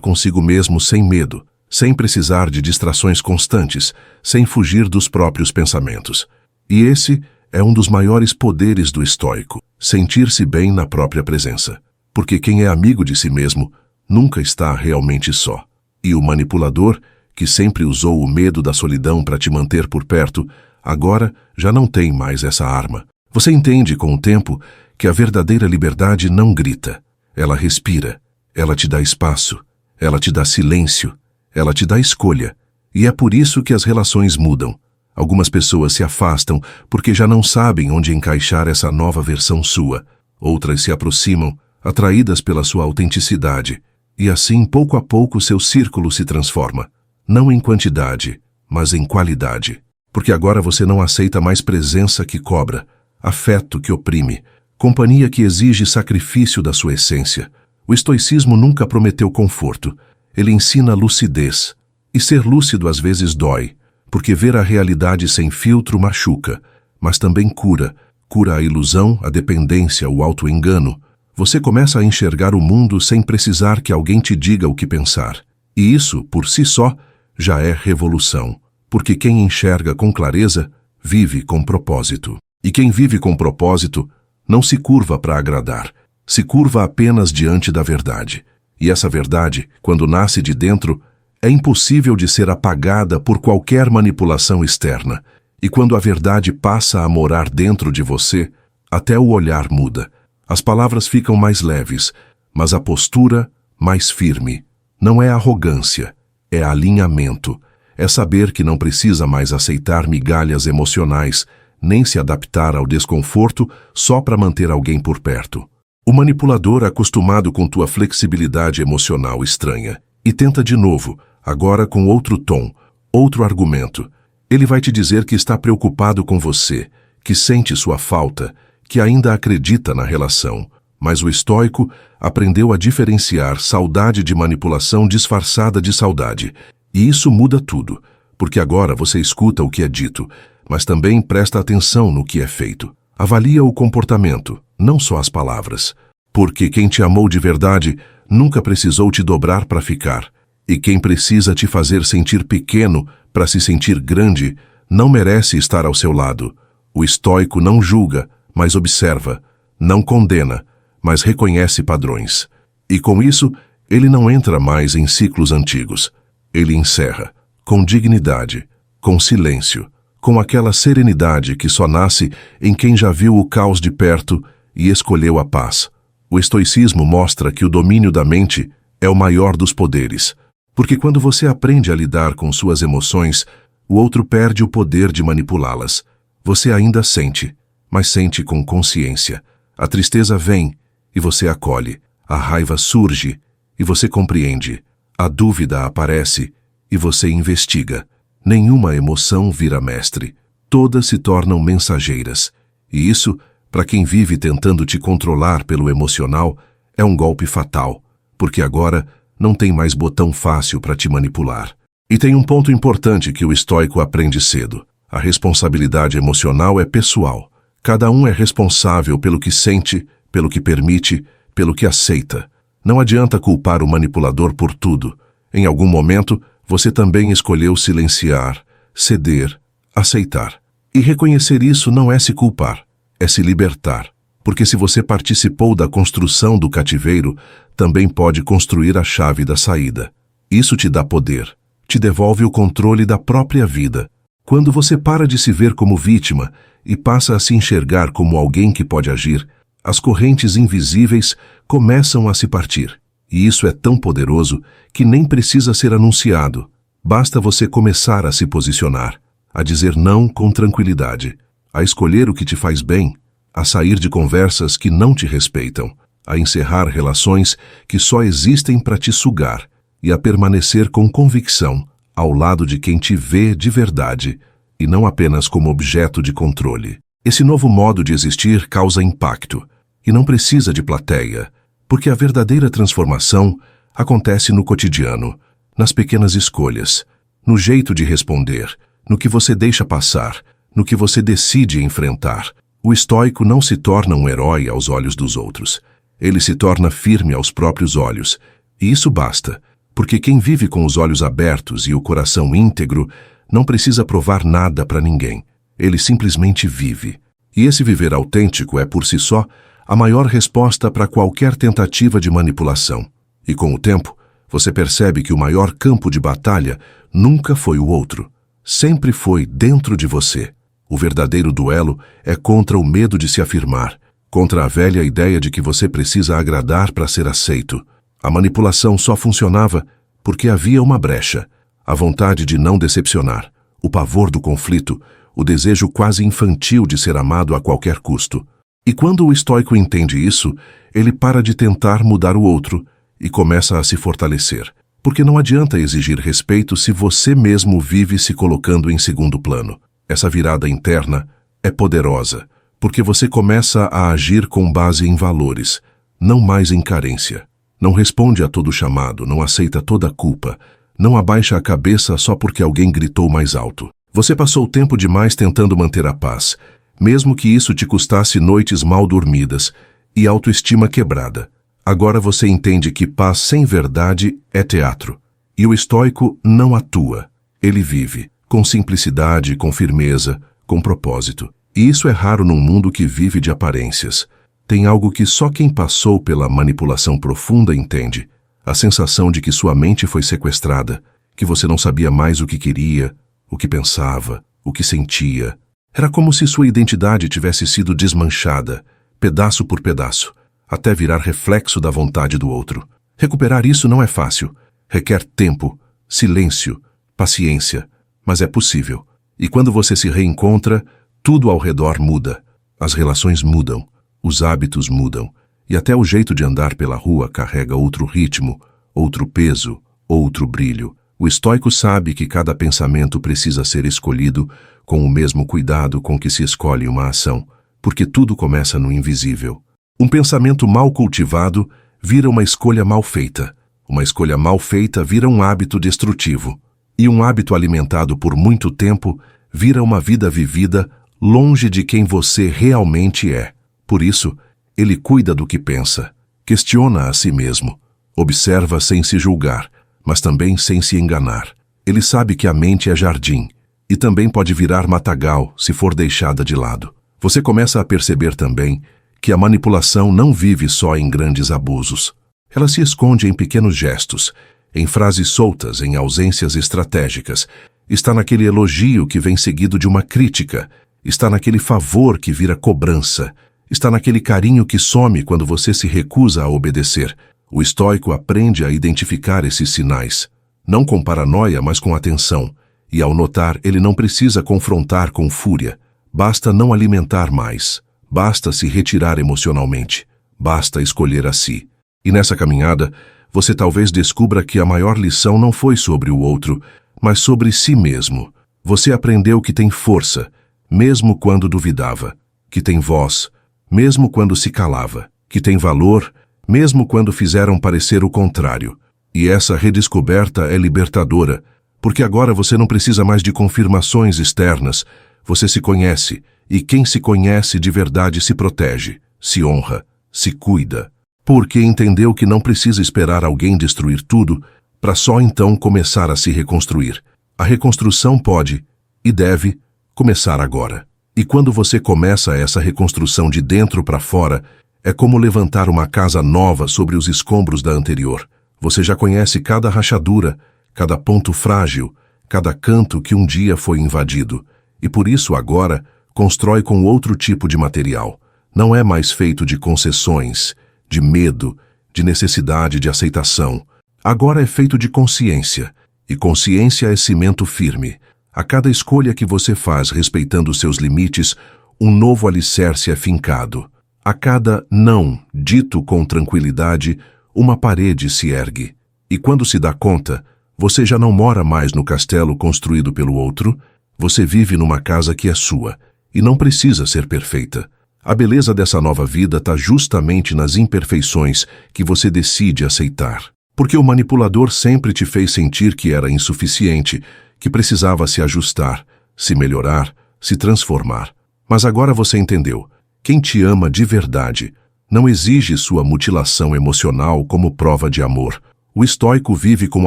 consigo mesmo sem medo, sem precisar de distrações constantes, sem fugir dos próprios pensamentos. E esse é um dos maiores poderes do estoico, sentir-se bem na própria presença. Porque quem é amigo de si mesmo nunca está realmente só. E o manipulador, que sempre usou o medo da solidão para te manter por perto, agora já não tem mais essa arma. Você entende com o tempo que a verdadeira liberdade não grita. Ela respira, ela te dá espaço, ela te dá silêncio, ela te dá escolha. E é por isso que as relações mudam. Algumas pessoas se afastam porque já não sabem onde encaixar essa nova versão sua. Outras se aproximam, atraídas pela sua autenticidade. E assim, pouco a pouco, seu círculo se transforma. Não em quantidade, mas em qualidade. Porque agora você não aceita mais presença que cobra, afeto que oprime, companhia que exige sacrifício da sua essência. O estoicismo nunca prometeu conforto. Ele ensina lucidez. E ser lúcido às vezes dói, porque ver a realidade sem filtro machuca, mas também cura. Cura a ilusão, a dependência, o auto-engano. Você começa a enxergar o mundo sem precisar que alguém te diga o que pensar. E isso, por si só, já é revolução. porque quem enxerga com clareza vive com propósito. E quem vive com propósito não se curva para agradar, se curva apenas diante da verdade. E essa verdade, quando nasce de dentro, é impossível de ser apagada por qualquer manipulação externa. E quando a verdade passa a morar dentro de você, até o olhar muda. As palavras ficam mais leves, mas a postura mais firme. Não é arrogância, é alinhamento. É saber que não precisa mais aceitar migalhas emocionais, nem se adaptar ao desconforto só para manter alguém por perto. O manipulador, acostumado com tua flexibilidade emocional, estranha e tenta de novo, agora com outro tom, outro argumento. Ele vai te dizer que está preocupado com você, que sente sua falta, que ainda acredita na relação. Mas o estoico aprendeu a diferenciar saudade de manipulação disfarçada de saudade. E isso muda tudo, porque agora você escuta o que é dito, mas também presta atenção no que é feito. Avalia o comportamento, não só as palavras. Porque quem te amou de verdade nunca precisou te dobrar para ficar. E quem precisa te fazer sentir pequeno para se sentir grande, não merece estar ao seu lado. O estoico não julga, mas observa. Não condena, mas reconhece padrões. E com isso, ele não entra mais em ciclos antigos. Ele encerra, com dignidade, com silêncio, com aquela serenidade que só nasce em quem já viu o caos de perto e escolheu a paz. O estoicismo mostra que o domínio da mente é o maior dos poderes, porque quando você aprende a lidar com suas emoções, o outro perde o poder de manipulá-las. Você ainda sente, mas sente com consciência. A tristeza vem e você acolhe. A raiva surge e você compreende. A dúvida aparece e você investiga. Nenhuma emoção vira mestre. Todas se tornam mensageiras. E isso, para quem vive tentando te controlar pelo emocional, é um golpe fatal, porque agora não tem mais botão fácil para te manipular. E tem um ponto importante que o estoico aprende cedo. A responsabilidade emocional é pessoal. Cada um é responsável pelo que sente, pelo que permite, pelo que aceita. Não adianta culpar o manipulador por tudo. Em algum momento, você também escolheu silenciar, ceder, aceitar. E reconhecer isso não é se culpar, é se libertar. Porque se você participou da construção do cativeiro, também pode construir a chave da saída. Isso te dá poder, te devolve o controle da própria vida. Quando você para de se ver como vítima e passa a se enxergar como alguém que pode agir, as correntes invisíveis começam a se partir. E isso é tão poderoso que nem precisa ser anunciado. Basta você começar a se posicionar, a dizer não com tranquilidade, a escolher o que te faz bem, a sair de conversas que não te respeitam, a encerrar relações que só existem para te sugar e a permanecer com convicção ao lado de quem te vê de verdade e não apenas como objeto de controle. Esse novo modo de existir causa impacto e não precisa de plateia, porque a verdadeira transformação acontece no cotidiano, nas pequenas escolhas, no jeito de responder, no que você deixa passar, no que você decide enfrentar. O estoico não se torna um herói aos olhos dos outros. Ele se torna firme aos próprios olhos. E isso basta, porque quem vive com os olhos abertos e o coração íntegro não precisa provar nada para ninguém. Ele simplesmente vive. E esse viver autêntico é, por si só, a maior resposta para qualquer tentativa de manipulação. E com o tempo, você percebe que o maior campo de batalha nunca foi o outro. Sempre foi dentro de você. O verdadeiro duelo é contra o medo de se afirmar, contra a velha ideia de que você precisa agradar para ser aceito. A manipulação só funcionava porque havia uma brecha, a vontade de não decepcionar, o pavor do conflito, o desejo quase infantil de ser amado a qualquer custo. E quando o estoico entende isso, ele para de tentar mudar o outro e começa a se fortalecer. Porque não adianta exigir respeito se você mesmo vive se colocando em segundo plano. Essa virada interna é poderosa, porque você começa a agir com base em valores, não mais em carência. Não responde a todo chamado, não aceita toda culpa, não abaixa a cabeça só porque alguém gritou mais alto. Você passou tempo demais tentando manter a paz, mesmo que isso te custasse noites mal dormidas e autoestima quebrada. Agora você entende que paz sem verdade é teatro. E o estoico não atua, ele vive. com simplicidade, com firmeza, com propósito. E isso é raro num mundo que vive de aparências. Tem algo que só quem passou pela manipulação profunda entende. A sensação de que sua mente foi sequestrada, que você não sabia mais o que queria, o que pensava, o que sentia. Era como se sua identidade tivesse sido desmanchada, pedaço por pedaço, até virar reflexo da vontade do outro. Recuperar isso não é fácil. Requer tempo, silêncio, paciência, mas é possível. E quando você se reencontra, tudo ao redor muda. As relações mudam, os hábitos mudam, e até o jeito de andar pela rua carrega outro ritmo, outro peso, outro brilho. O estoico sabe que cada pensamento precisa ser escolhido com o mesmo cuidado com que se escolhe uma ação, porque tudo começa no invisível. Um pensamento mal cultivado vira uma escolha mal feita. Uma escolha mal feita vira um hábito destrutivo. E um hábito alimentado por muito tempo vira uma vida vivida longe de quem você realmente é. Por isso, ele cuida do que pensa, questiona a si mesmo, observa sem se julgar, mas também sem se enganar. Ele sabe que a mente é jardim e também pode virar matagal se for deixada de lado. Você começa a perceber também que a manipulação não vive só em grandes abusos. Ela se esconde em pequenos gestos, em frases soltas, em ausências estratégicas. Está naquele elogio que vem seguido de uma crítica. Está naquele favor que vira cobrança. Está naquele carinho que some quando você se recusa a obedecer. O estoico aprende a identificar esses sinais, não com paranoia, mas com atenção. E ao notar, ele não precisa confrontar com fúria. Basta não alimentar mais. Basta se retirar emocionalmente. Basta escolher a si. E nessa caminhada, você talvez descubra que a maior lição não foi sobre o outro, mas sobre si mesmo. Você aprendeu que tem força, mesmo quando duvidava, que tem voz, mesmo quando se calava, que tem valor, mesmo quando fizeram parecer o contrário. E essa redescoberta é libertadora, porque agora você não precisa mais de confirmações externas. Você se conhece, e quem se conhece de verdade se protege, se honra, se cuida. Porque entendeu que não precisa esperar alguém destruir tudo para só então começar a se reconstruir. A reconstrução pode, e deve, começar agora. E quando você começa essa reconstrução de dentro para fora, é como levantar uma casa nova sobre os escombros da anterior. Você já conhece cada rachadura, cada ponto frágil, cada canto que um dia foi invadido. E por isso agora constrói com outro tipo de material. Não é mais feito de concessões, de medo, de necessidade de aceitação. Agora é feito de consciência, e consciência é cimento firme. A cada escolha que você faz respeitando seus limites, um novo alicerce é fincado. A cada não, dito com tranquilidade, uma parede se ergue. E quando se dá conta, você já não mora mais no castelo construído pelo outro, você vive numa casa que é sua, e não precisa ser perfeita. A beleza dessa nova vida está justamente nas imperfeições que você decide aceitar. Porque o manipulador sempre te fez sentir que era insuficiente, que precisava se ajustar, se melhorar, se transformar. Mas agora você entendeu. Quem te ama de verdade não exige sua mutilação emocional como prova de amor. O estoico vive com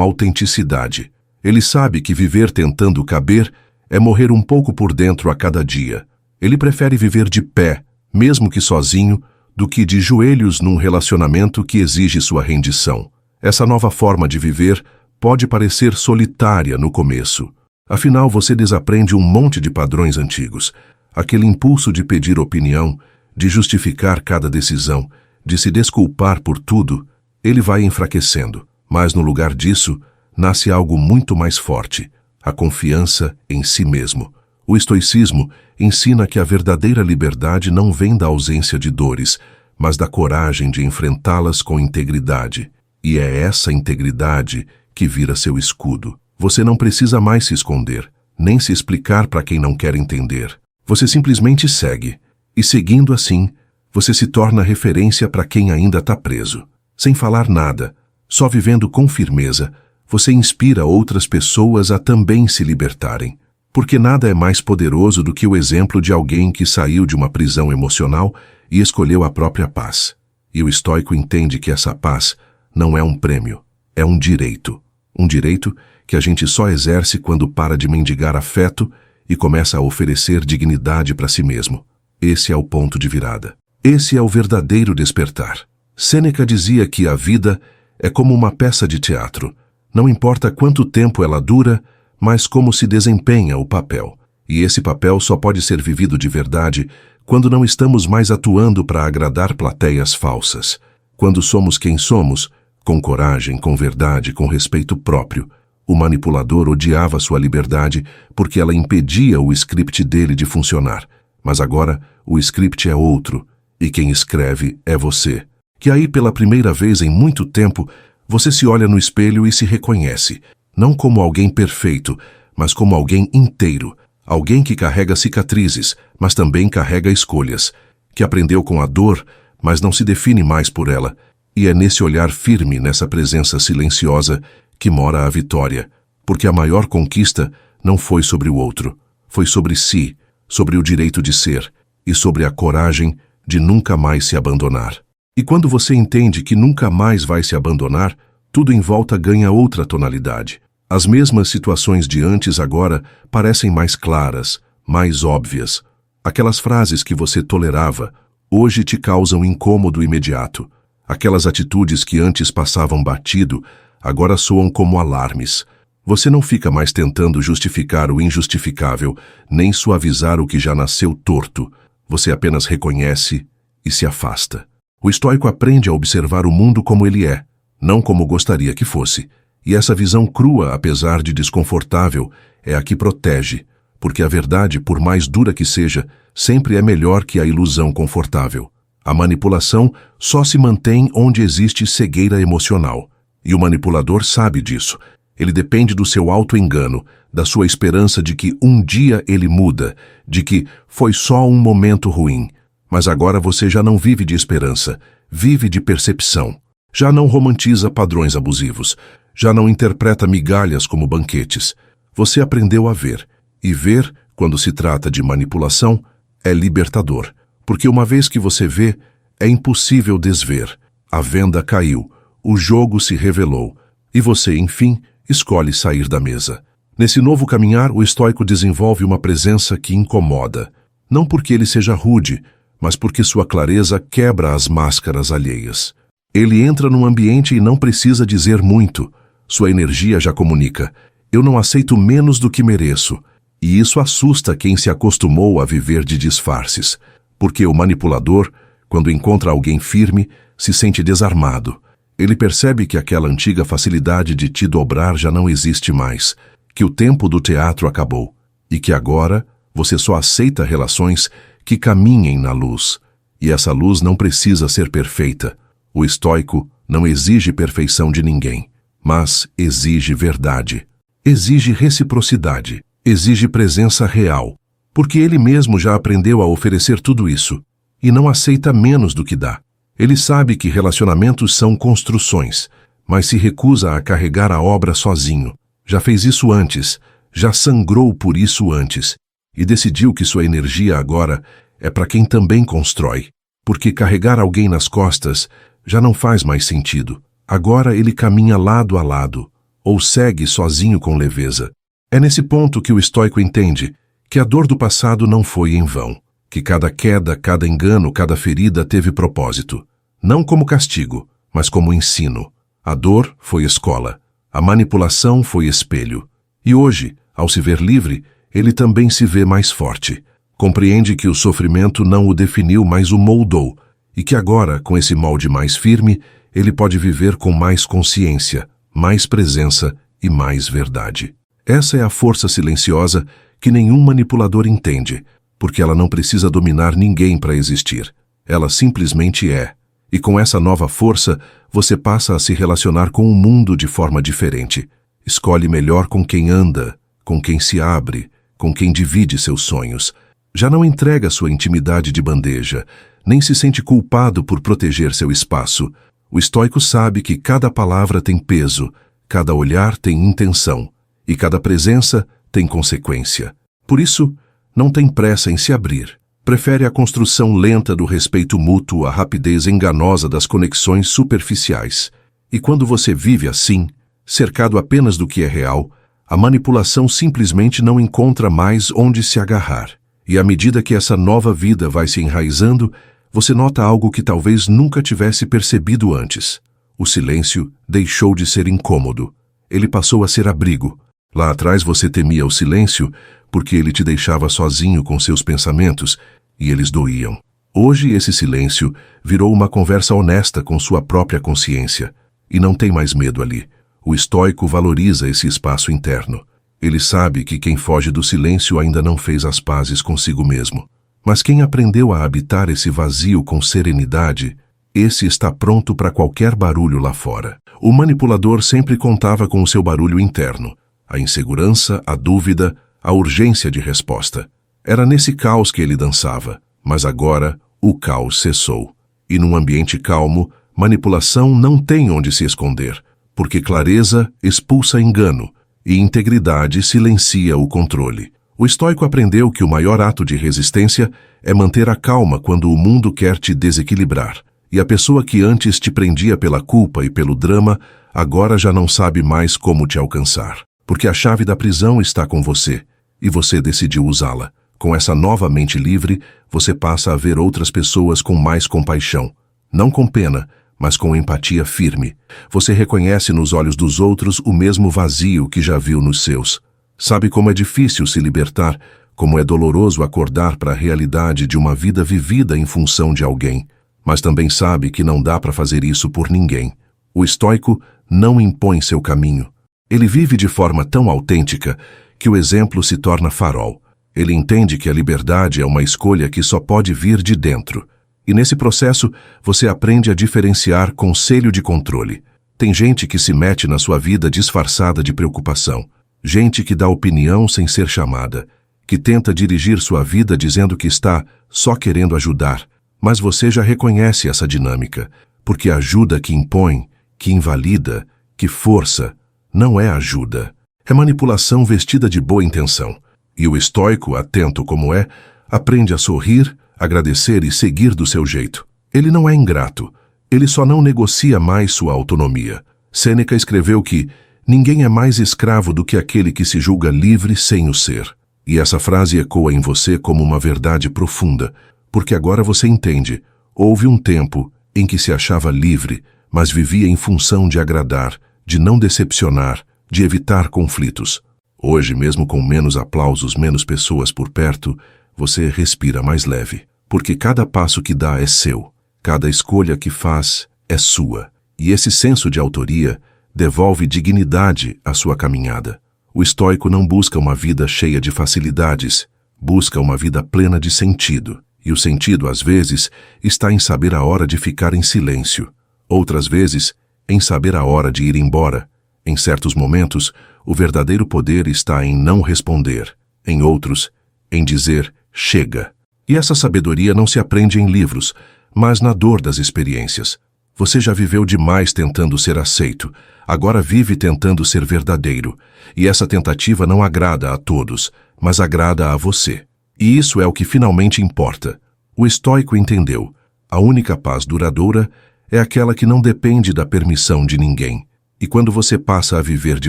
autenticidade. Ele sabe que viver tentando caber é morrer um pouco por dentro a cada dia. Ele prefere viver de pé, mesmo que sozinho, do que de joelhos num relacionamento que exige sua rendição. Essa nova forma de viver pode parecer solitária no começo. Afinal, você desaprende um monte de padrões antigos. Aquele impulso de pedir opinião, de justificar cada decisão, de se desculpar por tudo, ele vai enfraquecendo. Mas no lugar disso, nasce algo muito mais forte, a confiança em si mesmo. O estoicismo ensina que a verdadeira liberdade não vem da ausência de dores, mas da coragem de enfrentá-las com integridade. E é essa integridade que vira seu escudo. Você não precisa mais se esconder, nem se explicar para quem não quer entender. Você simplesmente segue. E seguindo assim, você se torna referência para quem ainda está preso. Sem falar nada, só vivendo com firmeza, você inspira outras pessoas a também se libertarem. Porque nada é mais poderoso do que o exemplo de alguém que saiu de uma prisão emocional e escolheu a própria paz. E o estoico entende que essa paz não é um prêmio, é um direito. Um direito que a gente só exerce quando para de mendigar afeto e começa a oferecer dignidade para si mesmo. Esse é o ponto de virada. Esse é o verdadeiro despertar. Sêneca dizia que a vida é como uma peça de teatro. Não importa quanto tempo ela dura, mas como se desempenha o papel. E esse papel só pode ser vivido de verdade quando não estamos mais atuando para agradar plateias falsas. Quando somos quem somos, com coragem, com verdade, com respeito próprio. O manipulador odiava sua liberdade porque ela impedia o script dele de funcionar. Mas agora o script é outro, e quem escreve é você. Que aí, pela primeira vez em muito tempo, você se olha no espelho e se reconhece, não como alguém perfeito, mas como alguém inteiro, alguém que carrega cicatrizes, mas também carrega escolhas, que aprendeu com a dor, mas não se define mais por ela, e é nesse olhar firme, nessa presença silenciosa, que mora a vitória, porque a maior conquista não foi sobre o outro, foi sobre si, sobre o direito de ser, e sobre a coragem de nunca mais se abandonar. E quando você entende que nunca mais vai se abandonar, tudo em volta ganha outra tonalidade. As mesmas situações de antes agora parecem mais claras, mais óbvias. Aquelas frases que você tolerava, hoje te causam incômodo imediato. Aquelas atitudes que antes passavam batido, agora soam como alarmes. Você não fica mais tentando justificar o injustificável, nem suavizar o que já nasceu torto. Você apenas reconhece e se afasta. O estoico aprende a observar o mundo como ele é, não como gostaria que fosse. E essa visão crua, apesar de desconfortável, é a que protege, porque a verdade, por mais dura que seja, sempre é melhor que a ilusão confortável. A manipulação só se mantém onde existe cegueira emocional. E o manipulador sabe disso. Ele depende do seu auto-engano, da sua esperança de que um dia ele muda, de que foi só um momento ruim. Mas agora você já não vive de esperança, vive de percepção. Já não romantiza padrões abusivos, já não interpreta migalhas como banquetes. Você aprendeu a ver. E ver, quando se trata de manipulação, é libertador. Porque uma vez que você vê, é impossível desver. A venda caiu, o jogo se revelou, e você, enfim, escolhe sair da mesa. Nesse novo caminhar, o estoico desenvolve uma presença que incomoda. Não porque ele seja rude, mas porque sua clareza quebra as máscaras alheias. Ele entra num ambiente e não precisa dizer muito. Sua energia já comunica. Eu não aceito menos do que mereço. E isso assusta quem se acostumou a viver de disfarces. Porque o manipulador, quando encontra alguém firme, se sente desarmado. Ele percebe que aquela antiga facilidade de te dobrar já não existe mais, que o tempo do teatro acabou, e que agora você só aceita relações que caminhem na luz. E essa luz não precisa ser perfeita. O estoico não exige perfeição de ninguém, mas exige verdade. Exige reciprocidade, exige presença real, porque ele mesmo já aprendeu a oferecer tudo isso, e não aceita menos do que dá. Ele sabe que relacionamentos são construções, mas se recusa a carregar a obra sozinho. Já fez isso antes, já sangrou por isso antes, e decidiu que sua energia agora é para quem também constrói, porque carregar alguém nas costas já não faz mais sentido. Agora ele caminha lado a lado, ou segue sozinho com leveza. É nesse ponto que o estoico entende que a dor do passado não foi em vão, que cada queda, cada engano, cada ferida teve propósito, não como castigo, mas como ensino. A dor foi escola, a manipulação foi espelho. E hoje, ao se ver livre, ele também se vê mais forte. Compreende que o sofrimento não o definiu, mas o moldou, e que agora, com esse molde mais firme, ele pode viver com mais consciência, mais presença e mais verdade. Essa é a força silenciosa que nenhum manipulador entende, porque ela não precisa dominar ninguém para existir. Ela simplesmente é. E com essa nova força, você passa a se relacionar com o mundo de forma diferente. Escolhe melhor com quem anda, com quem se abre, com quem divide seus sonhos. Já não entrega sua intimidade de bandeja, nem se sente culpado por proteger seu espaço. O estoico sabe que cada palavra tem peso, cada olhar tem intenção, e cada presença tem consequência. Por isso, não tem pressa em se abrir. Prefere a construção lenta do respeito mútuo à rapidez enganosa das conexões superficiais. E quando você vive assim, cercado apenas do que é real, a manipulação simplesmente não encontra mais onde se agarrar. E à medida que essa nova vida vai se enraizando, você nota algo que talvez nunca tivesse percebido antes. O silêncio deixou de ser incômodo. Ele passou a ser abrigo. Lá atrás você temia o silêncio porque ele te deixava sozinho com seus pensamentos e eles doíam. Hoje esse silêncio virou uma conversa honesta com sua própria consciência. E não tem mais medo ali. O estoico valoriza esse espaço interno. Ele sabe que quem foge do silêncio ainda não fez as pazes consigo mesmo. Mas quem aprendeu a habitar esse vazio com serenidade, esse está pronto para qualquer barulho lá fora. O manipulador sempre contava com o seu barulho interno. A insegurança, a dúvida, a urgência de resposta. Era nesse caos que ele dançava. Mas agora, o caos cessou. E num ambiente calmo, manipulação não tem onde se esconder. Porque clareza expulsa engano e integridade silencia o controle. O estoico aprendeu que o maior ato de resistência é manter a calma quando o mundo quer te desequilibrar. E a pessoa que antes te prendia pela culpa e pelo drama, agora já não sabe mais como te alcançar. Porque a chave da prisão está com você, e você decidiu usá-la. Com essa nova mente livre, você passa a ver outras pessoas com mais compaixão. Não com pena, mas com empatia firme. Você reconhece nos olhos dos outros o mesmo vazio que já viu nos seus. Sabe como é difícil se libertar, como é doloroso acordar para a realidade de uma vida vivida em função de alguém. Mas também sabe que não dá para fazer isso por ninguém. O estoico não impõe seu caminho. Ele vive de forma tão autêntica que o exemplo se torna farol. Ele entende que a liberdade é uma escolha que só pode vir de dentro. E nesse processo, você aprende a diferenciar conselho de controle. Tem gente que se mete na sua vida disfarçada de preocupação. Gente que dá opinião sem ser chamada. Que tenta dirigir sua vida dizendo que está só querendo ajudar. Mas você já reconhece essa dinâmica. Porque a ajuda que impõe, que invalida, que força, não é ajuda. É manipulação vestida de boa intenção. E o estoico, atento como é, aprende a sorrir, agradecer e seguir do seu jeito. Ele não é ingrato. Ele só não negocia mais sua autonomia. Sêneca escreveu que ninguém é mais escravo do que aquele que se julga livre sem o ser. E essa frase ecoa em você como uma verdade profunda, porque agora você entende. Houve um tempo em que se achava livre, mas vivia em função de agradar, de não decepcionar, de evitar conflitos. Hoje, mesmo com menos aplausos, menos pessoas por perto, você respira mais leve. Porque cada passo que dá é seu, cada escolha que faz é sua. E esse senso de autoria devolve dignidade à sua caminhada. O estoico não busca uma vida cheia de facilidades, busca uma vida plena de sentido. E o sentido, às vezes, está em saber a hora de ficar em silêncio. Outras vezes, em saber a hora de ir embora. Em certos momentos, o verdadeiro poder está em não responder. Em outros, em dizer chega. E essa sabedoria não se aprende em livros, mas na dor das experiências. Você já viveu demais tentando ser aceito, agora vive tentando ser verdadeiro. E essa tentativa não agrada a todos, mas agrada a você. E isso é o que finalmente importa. O estoico entendeu. A única paz duradoura é aquela que não depende da permissão de ninguém. E quando você passa a viver de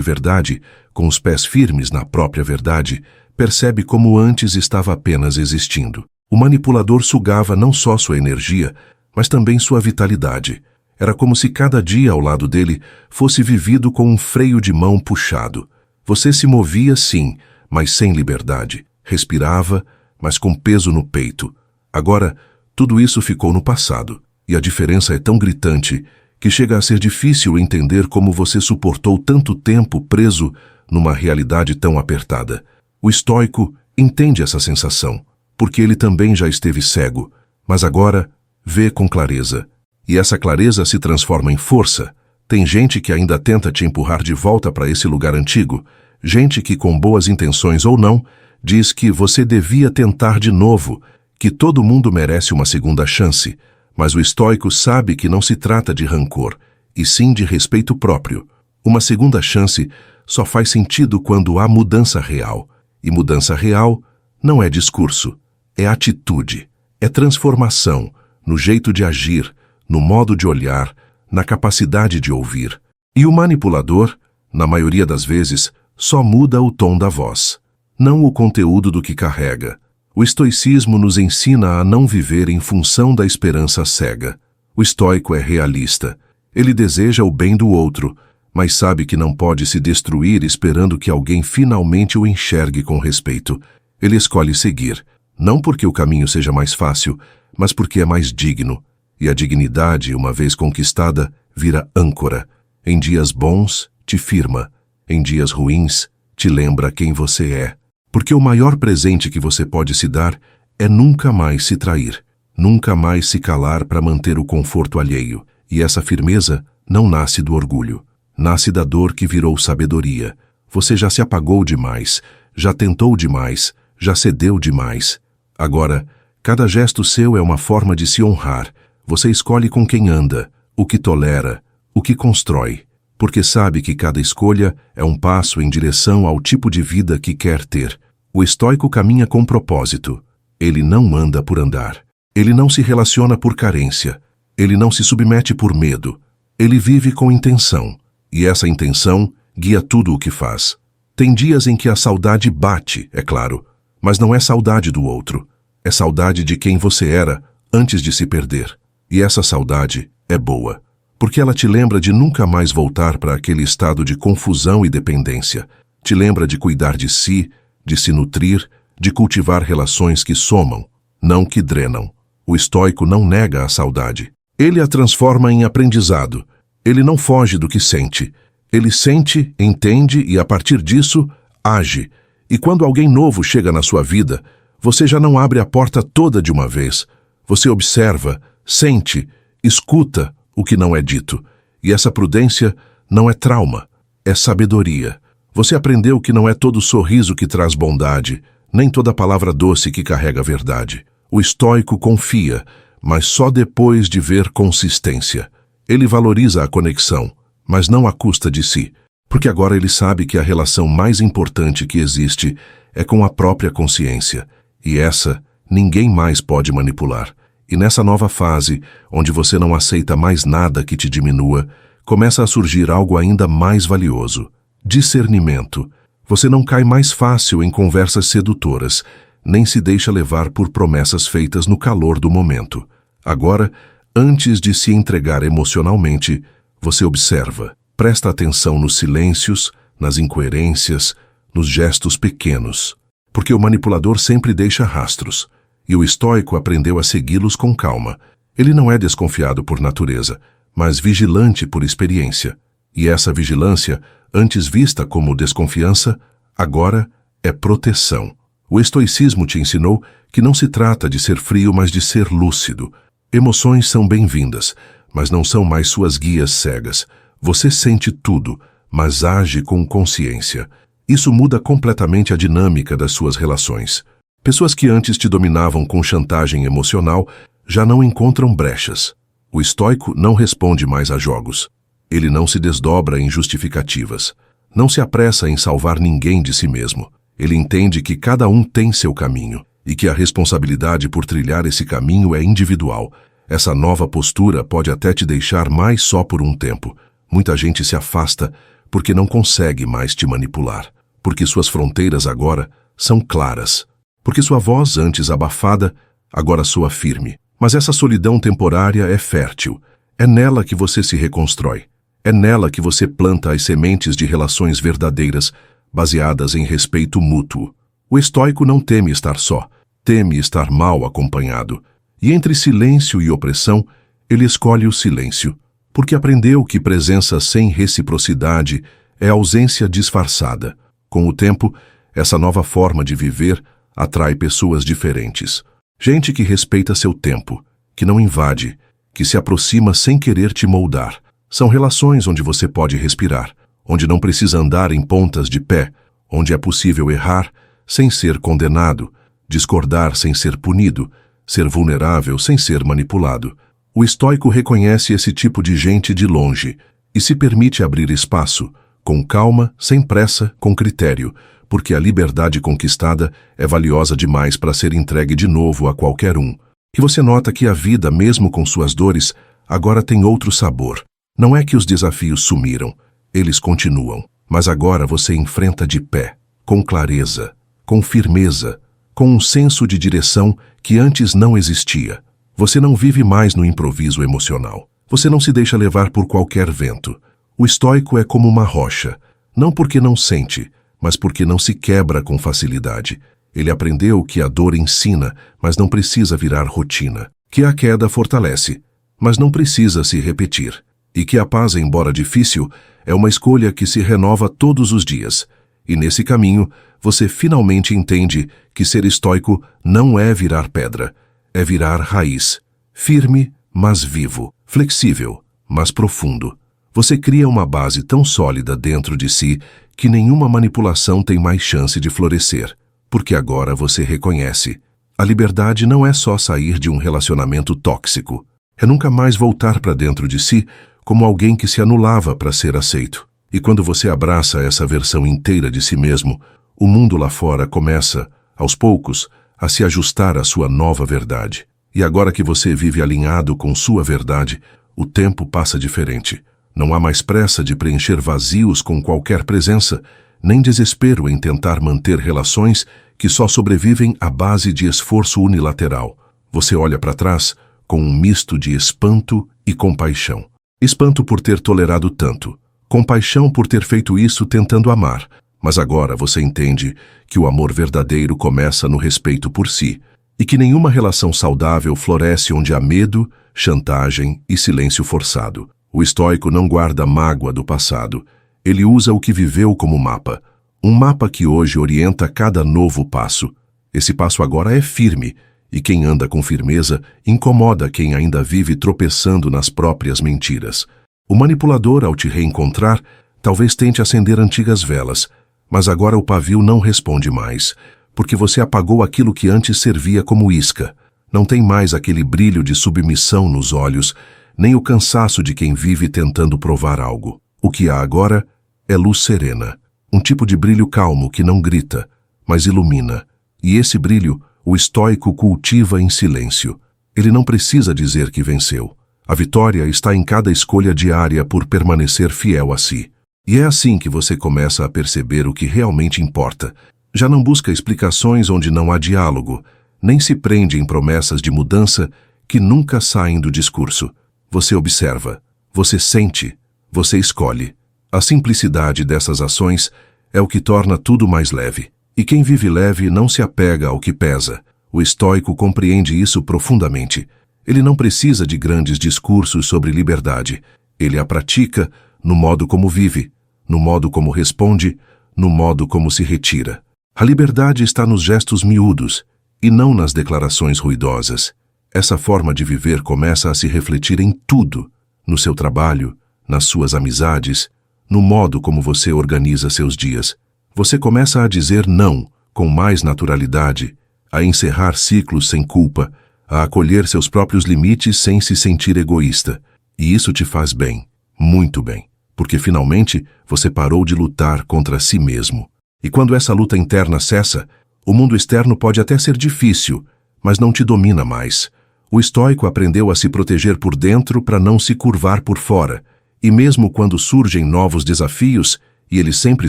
verdade, com os pés firmes na própria verdade, percebe como antes estava apenas existindo. O manipulador sugava não só sua energia, mas também sua vitalidade. Era como se cada dia ao lado dele fosse vivido com um freio de mão puxado. Você se movia, sim, mas sem liberdade. Respirava, mas com peso no peito. Agora, tudo isso ficou no passado. E a diferença é tão gritante que chega a ser difícil entender como você suportou tanto tempo preso numa realidade tão apertada. O estoico entende essa sensação, porque ele também já esteve cego, mas agora vê com clareza. E essa clareza se transforma em força. Tem gente que ainda tenta te empurrar de volta para esse lugar antigo, gente que, com boas intenções ou não, diz que você devia tentar de novo, que todo mundo merece uma segunda chance, mas o estoico sabe que não se trata de rancor, e sim de respeito próprio. Uma segunda chance só faz sentido quando há mudança real. E mudança real não é discurso, é atitude, é transformação no jeito de agir, no modo de olhar, na capacidade de ouvir. E o manipulador Na maioria das vezes, só muda o tom da voz, não o conteúdo do que carrega. O estoicismo nos ensina a não viver em função da esperança cega. O estoico é realista. Ele deseja o bem do outro, mas sabe que não pode se destruir esperando que alguém finalmente o enxergue com respeito. Ele escolhe seguir, não porque o caminho seja mais fácil, mas porque é mais digno. E a dignidade, uma vez conquistada, vira âncora. Em dias bons, te firma. Em dias ruins, te lembra quem você é. Porque o maior presente que você pode se dar é nunca mais se trair, nunca mais se calar para manter o conforto alheio. E essa firmeza não nasce do orgulho, nasce da dor que virou sabedoria. Você já se apagou demais, já tentou demais, já cedeu demais. Agora, cada gesto seu é uma forma de se honrar. Você escolhe com quem anda, o que tolera, o que constrói, porque sabe que cada escolha é um passo em direção ao tipo de vida que quer ter. O estoico caminha com propósito. Ele não anda por andar. Ele não se relaciona por carência. Ele não se submete por medo. Ele vive com intenção. E essa intenção guia tudo o que faz. Tem dias em que a saudade bate, é claro, mas não é saudade do outro. É saudade de quem você era antes de se perder. E essa saudade é boa, porque ela te lembra de nunca mais voltar para aquele estado de confusão e dependência. Te lembra de cuidar de si, de se nutrir, de cultivar relações que somam, não que drenam. O estoico não nega a saudade. Ele a transforma em aprendizado. Ele não foge do que sente. Ele sente, entende e, a partir disso, age. E quando alguém novo chega na sua vida, você já não abre a porta toda de uma vez. Você observa, sente, escuta o que não é dito. E essa prudência não é trauma, é sabedoria. Você aprendeu que não é todo sorriso que traz bondade, nem toda palavra doce que carrega verdade. O estoico confia, mas só depois de ver consistência. Ele valoriza a conexão, mas não à custa de si, porque agora ele sabe que a relação mais importante que existe é com a própria consciência, e essa ninguém mais pode manipular. E nessa nova fase, onde você não aceita mais nada que te diminua, começa a surgir algo ainda mais valioso: discernimento. Você não cai mais fácil em conversas sedutoras, nem se deixa levar por promessas feitas no calor do momento. Agora, antes de se entregar emocionalmente, você observa, presta atenção nos silêncios, nas incoerências, nos gestos pequenos. Porque o manipulador sempre deixa rastros, e o estoico aprendeu a segui-los com calma. Ele não é desconfiado por natureza, mas vigilante por experiência. E essa vigilância, antes vista como desconfiança, agora é proteção. O estoicismo te ensinou que não se trata de ser frio, mas de ser lúcido. Emoções são bem-vindas, mas não são mais suas guias cegas. Você sente tudo, mas age com consciência. Isso muda completamente a dinâmica das suas relações. Pessoas que antes te dominavam com chantagem emocional já não encontram brechas. O estoico não responde mais a jogos. Ele não se desdobra em justificativas. Não se apressa em salvar ninguém de si mesmo. Ele entende que cada um tem seu caminho e que a responsabilidade por trilhar esse caminho é individual. Essa nova postura pode até te deixar mais só por um tempo. Muita gente se afasta porque não consegue mais te manipular, porque suas fronteiras agora são claras, porque sua voz, antes abafada, agora soa firme. Mas essa solidão temporária é fértil. É nela que você se reconstrói. É nela que você planta as sementes de relações verdadeiras, baseadas em respeito mútuo. O estoico não teme estar só, teme estar mal acompanhado. E entre silêncio e opressão, ele escolhe o silêncio, porque aprendeu que presença sem reciprocidade é ausência disfarçada. Com o tempo, essa nova forma de viver atrai pessoas diferentes. Gente que respeita seu tempo, que não invade, que se aproxima sem querer te moldar. São relações onde você pode respirar, onde não precisa andar em pontas de pé, onde é possível errar sem ser condenado, discordar sem ser punido, ser vulnerável sem ser manipulado. O estoico reconhece esse tipo de gente de longe e se permite abrir espaço, com calma, sem pressa, com critério, porque a liberdade conquistada é valiosa demais para ser entregue de novo a qualquer um. E você nota que a vida, mesmo com suas dores, agora tem outro sabor. Não é que os desafios sumiram, eles continuam. Mas agora você enfrenta de pé, com clareza, com firmeza, com um senso de direção que antes não existia. Você não vive mais no improviso emocional. Você não se deixa levar por qualquer vento. O estoico é como uma rocha, não porque não sente, mas porque não se quebra com facilidade. Ele aprendeu que a dor ensina, mas não precisa virar rotina. Que a queda fortalece, mas não precisa se repetir. E que a paz, embora difícil, é uma escolha que se renova todos os dias. E nesse caminho, você finalmente entende que ser estoico não é virar pedra, é virar raiz. Firme, mas vivo. Flexível, mas profundo. Você cria uma base tão sólida dentro de si que nenhuma manipulação tem mais chance de florescer. Porque agora você reconhece. A liberdade não é só sair de um relacionamento tóxico. É nunca mais voltar para dentro de si como alguém que se anulava para ser aceito. E quando você abraça essa versão inteira de si mesmo, o mundo lá fora começa, aos poucos, a se ajustar à sua nova verdade. E agora que você vive alinhado com sua verdade, o tempo passa diferente. Não há mais pressa de preencher vazios com qualquer presença, nem desespero em tentar manter relações que só sobrevivem à base de esforço unilateral. Você olha para trás com um misto de espanto e compaixão. Espanto por ter tolerado tanto. Compaixão por ter feito isso tentando amar. Mas agora você entende que o amor verdadeiro começa no respeito por si, e que nenhuma relação saudável floresce onde há medo, chantagem e silêncio forçado. O estoico não guarda mágoa do passado. Ele usa o que viveu como mapa. Um mapa que hoje orienta cada novo passo. Esse passo agora é firme, e quem anda com firmeza incomoda quem ainda vive tropeçando nas próprias mentiras. O manipulador, ao te reencontrar, talvez tente acender antigas velas, mas agora o pavio não responde mais, porque você apagou aquilo que antes servia como isca. Não tem mais aquele brilho de submissão nos olhos, nem o cansaço de quem vive tentando provar algo. O que há agora é luz serena, um tipo de brilho calmo que não grita, mas ilumina. E esse brilho, o estoico cultiva em silêncio. Ele não precisa dizer que venceu. A vitória está em cada escolha diária por permanecer fiel a si. E é assim que você começa a perceber o que realmente importa. Já não busca explicações onde não há diálogo, nem se prende em promessas de mudança que nunca saem do discurso. Você observa, você sente, você escolhe. A simplicidade dessas ações é o que torna tudo mais leve. E quem vive leve não se apega ao que pesa. O estoico compreende isso profundamente. Ele não precisa de grandes discursos sobre liberdade. Ele a pratica no modo como vive, no modo como responde, no modo como se retira. A liberdade está nos gestos miúdos e não nas declarações ruidosas. Essa forma de viver começa a se refletir em tudo, no seu trabalho, nas suas amizades, no modo como você organiza seus dias. Você começa a dizer não com mais naturalidade, a encerrar ciclos sem culpa, a acolher seus próprios limites sem se sentir egoísta. E isso te faz bem, muito bem, porque finalmente você parou de lutar contra si mesmo. E quando essa luta interna cessa, o mundo externo pode até ser difícil, mas não te domina mais. O estoico aprendeu a se proteger por dentro para não se curvar por fora. E mesmo quando surgem novos desafios, e eles sempre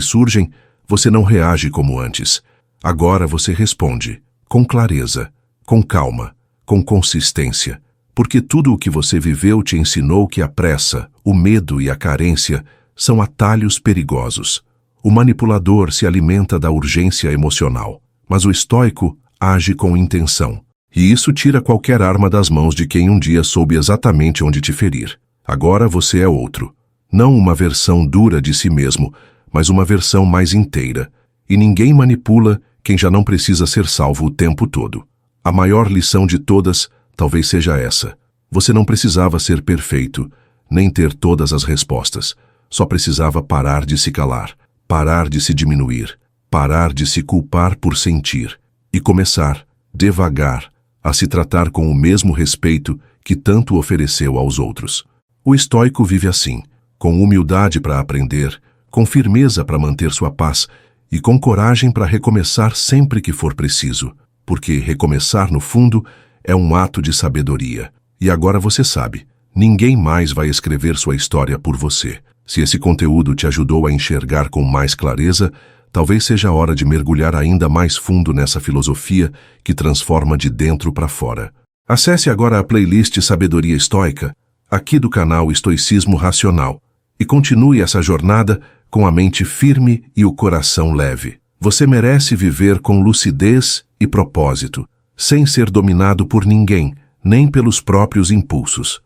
surgem, você não reage como antes. Agora você responde, com clareza, com calma, com consistência. Porque tudo o que você viveu te ensinou que a pressa, o medo e a carência são atalhos perigosos. O manipulador se alimenta da urgência emocional, mas o estoico age com intenção. E isso tira qualquer arma das mãos de quem um dia soube exatamente onde te ferir. Agora você é outro. Não uma versão dura de si mesmo, mas uma versão mais inteira. E ninguém manipula quem já não precisa ser salvo o tempo todo. A maior lição de todas talvez seja essa. Você não precisava ser perfeito, nem ter todas as respostas. Só precisava parar de se calar, parar de se diminuir, parar de se culpar por sentir e começar, devagar, a se tratar com o mesmo respeito que tanto ofereceu aos outros. O estoico vive assim, com humildade para aprender, com firmeza para manter sua paz e com coragem para recomeçar sempre que for preciso, porque recomeçar, no fundo, é um ato de sabedoria. E agora você sabe, ninguém mais vai escrever sua história por você. Se esse conteúdo te ajudou a enxergar com mais clareza, talvez seja a hora de mergulhar ainda mais fundo nessa filosofia que transforma de dentro para fora. Acesse agora a playlist Sabedoria Estoica, aqui do canal Estoicismo Racional, e continue essa jornada com a mente firme e o coração leve. Você merece viver com lucidez e propósito, sem ser dominado por ninguém, nem pelos próprios impulsos.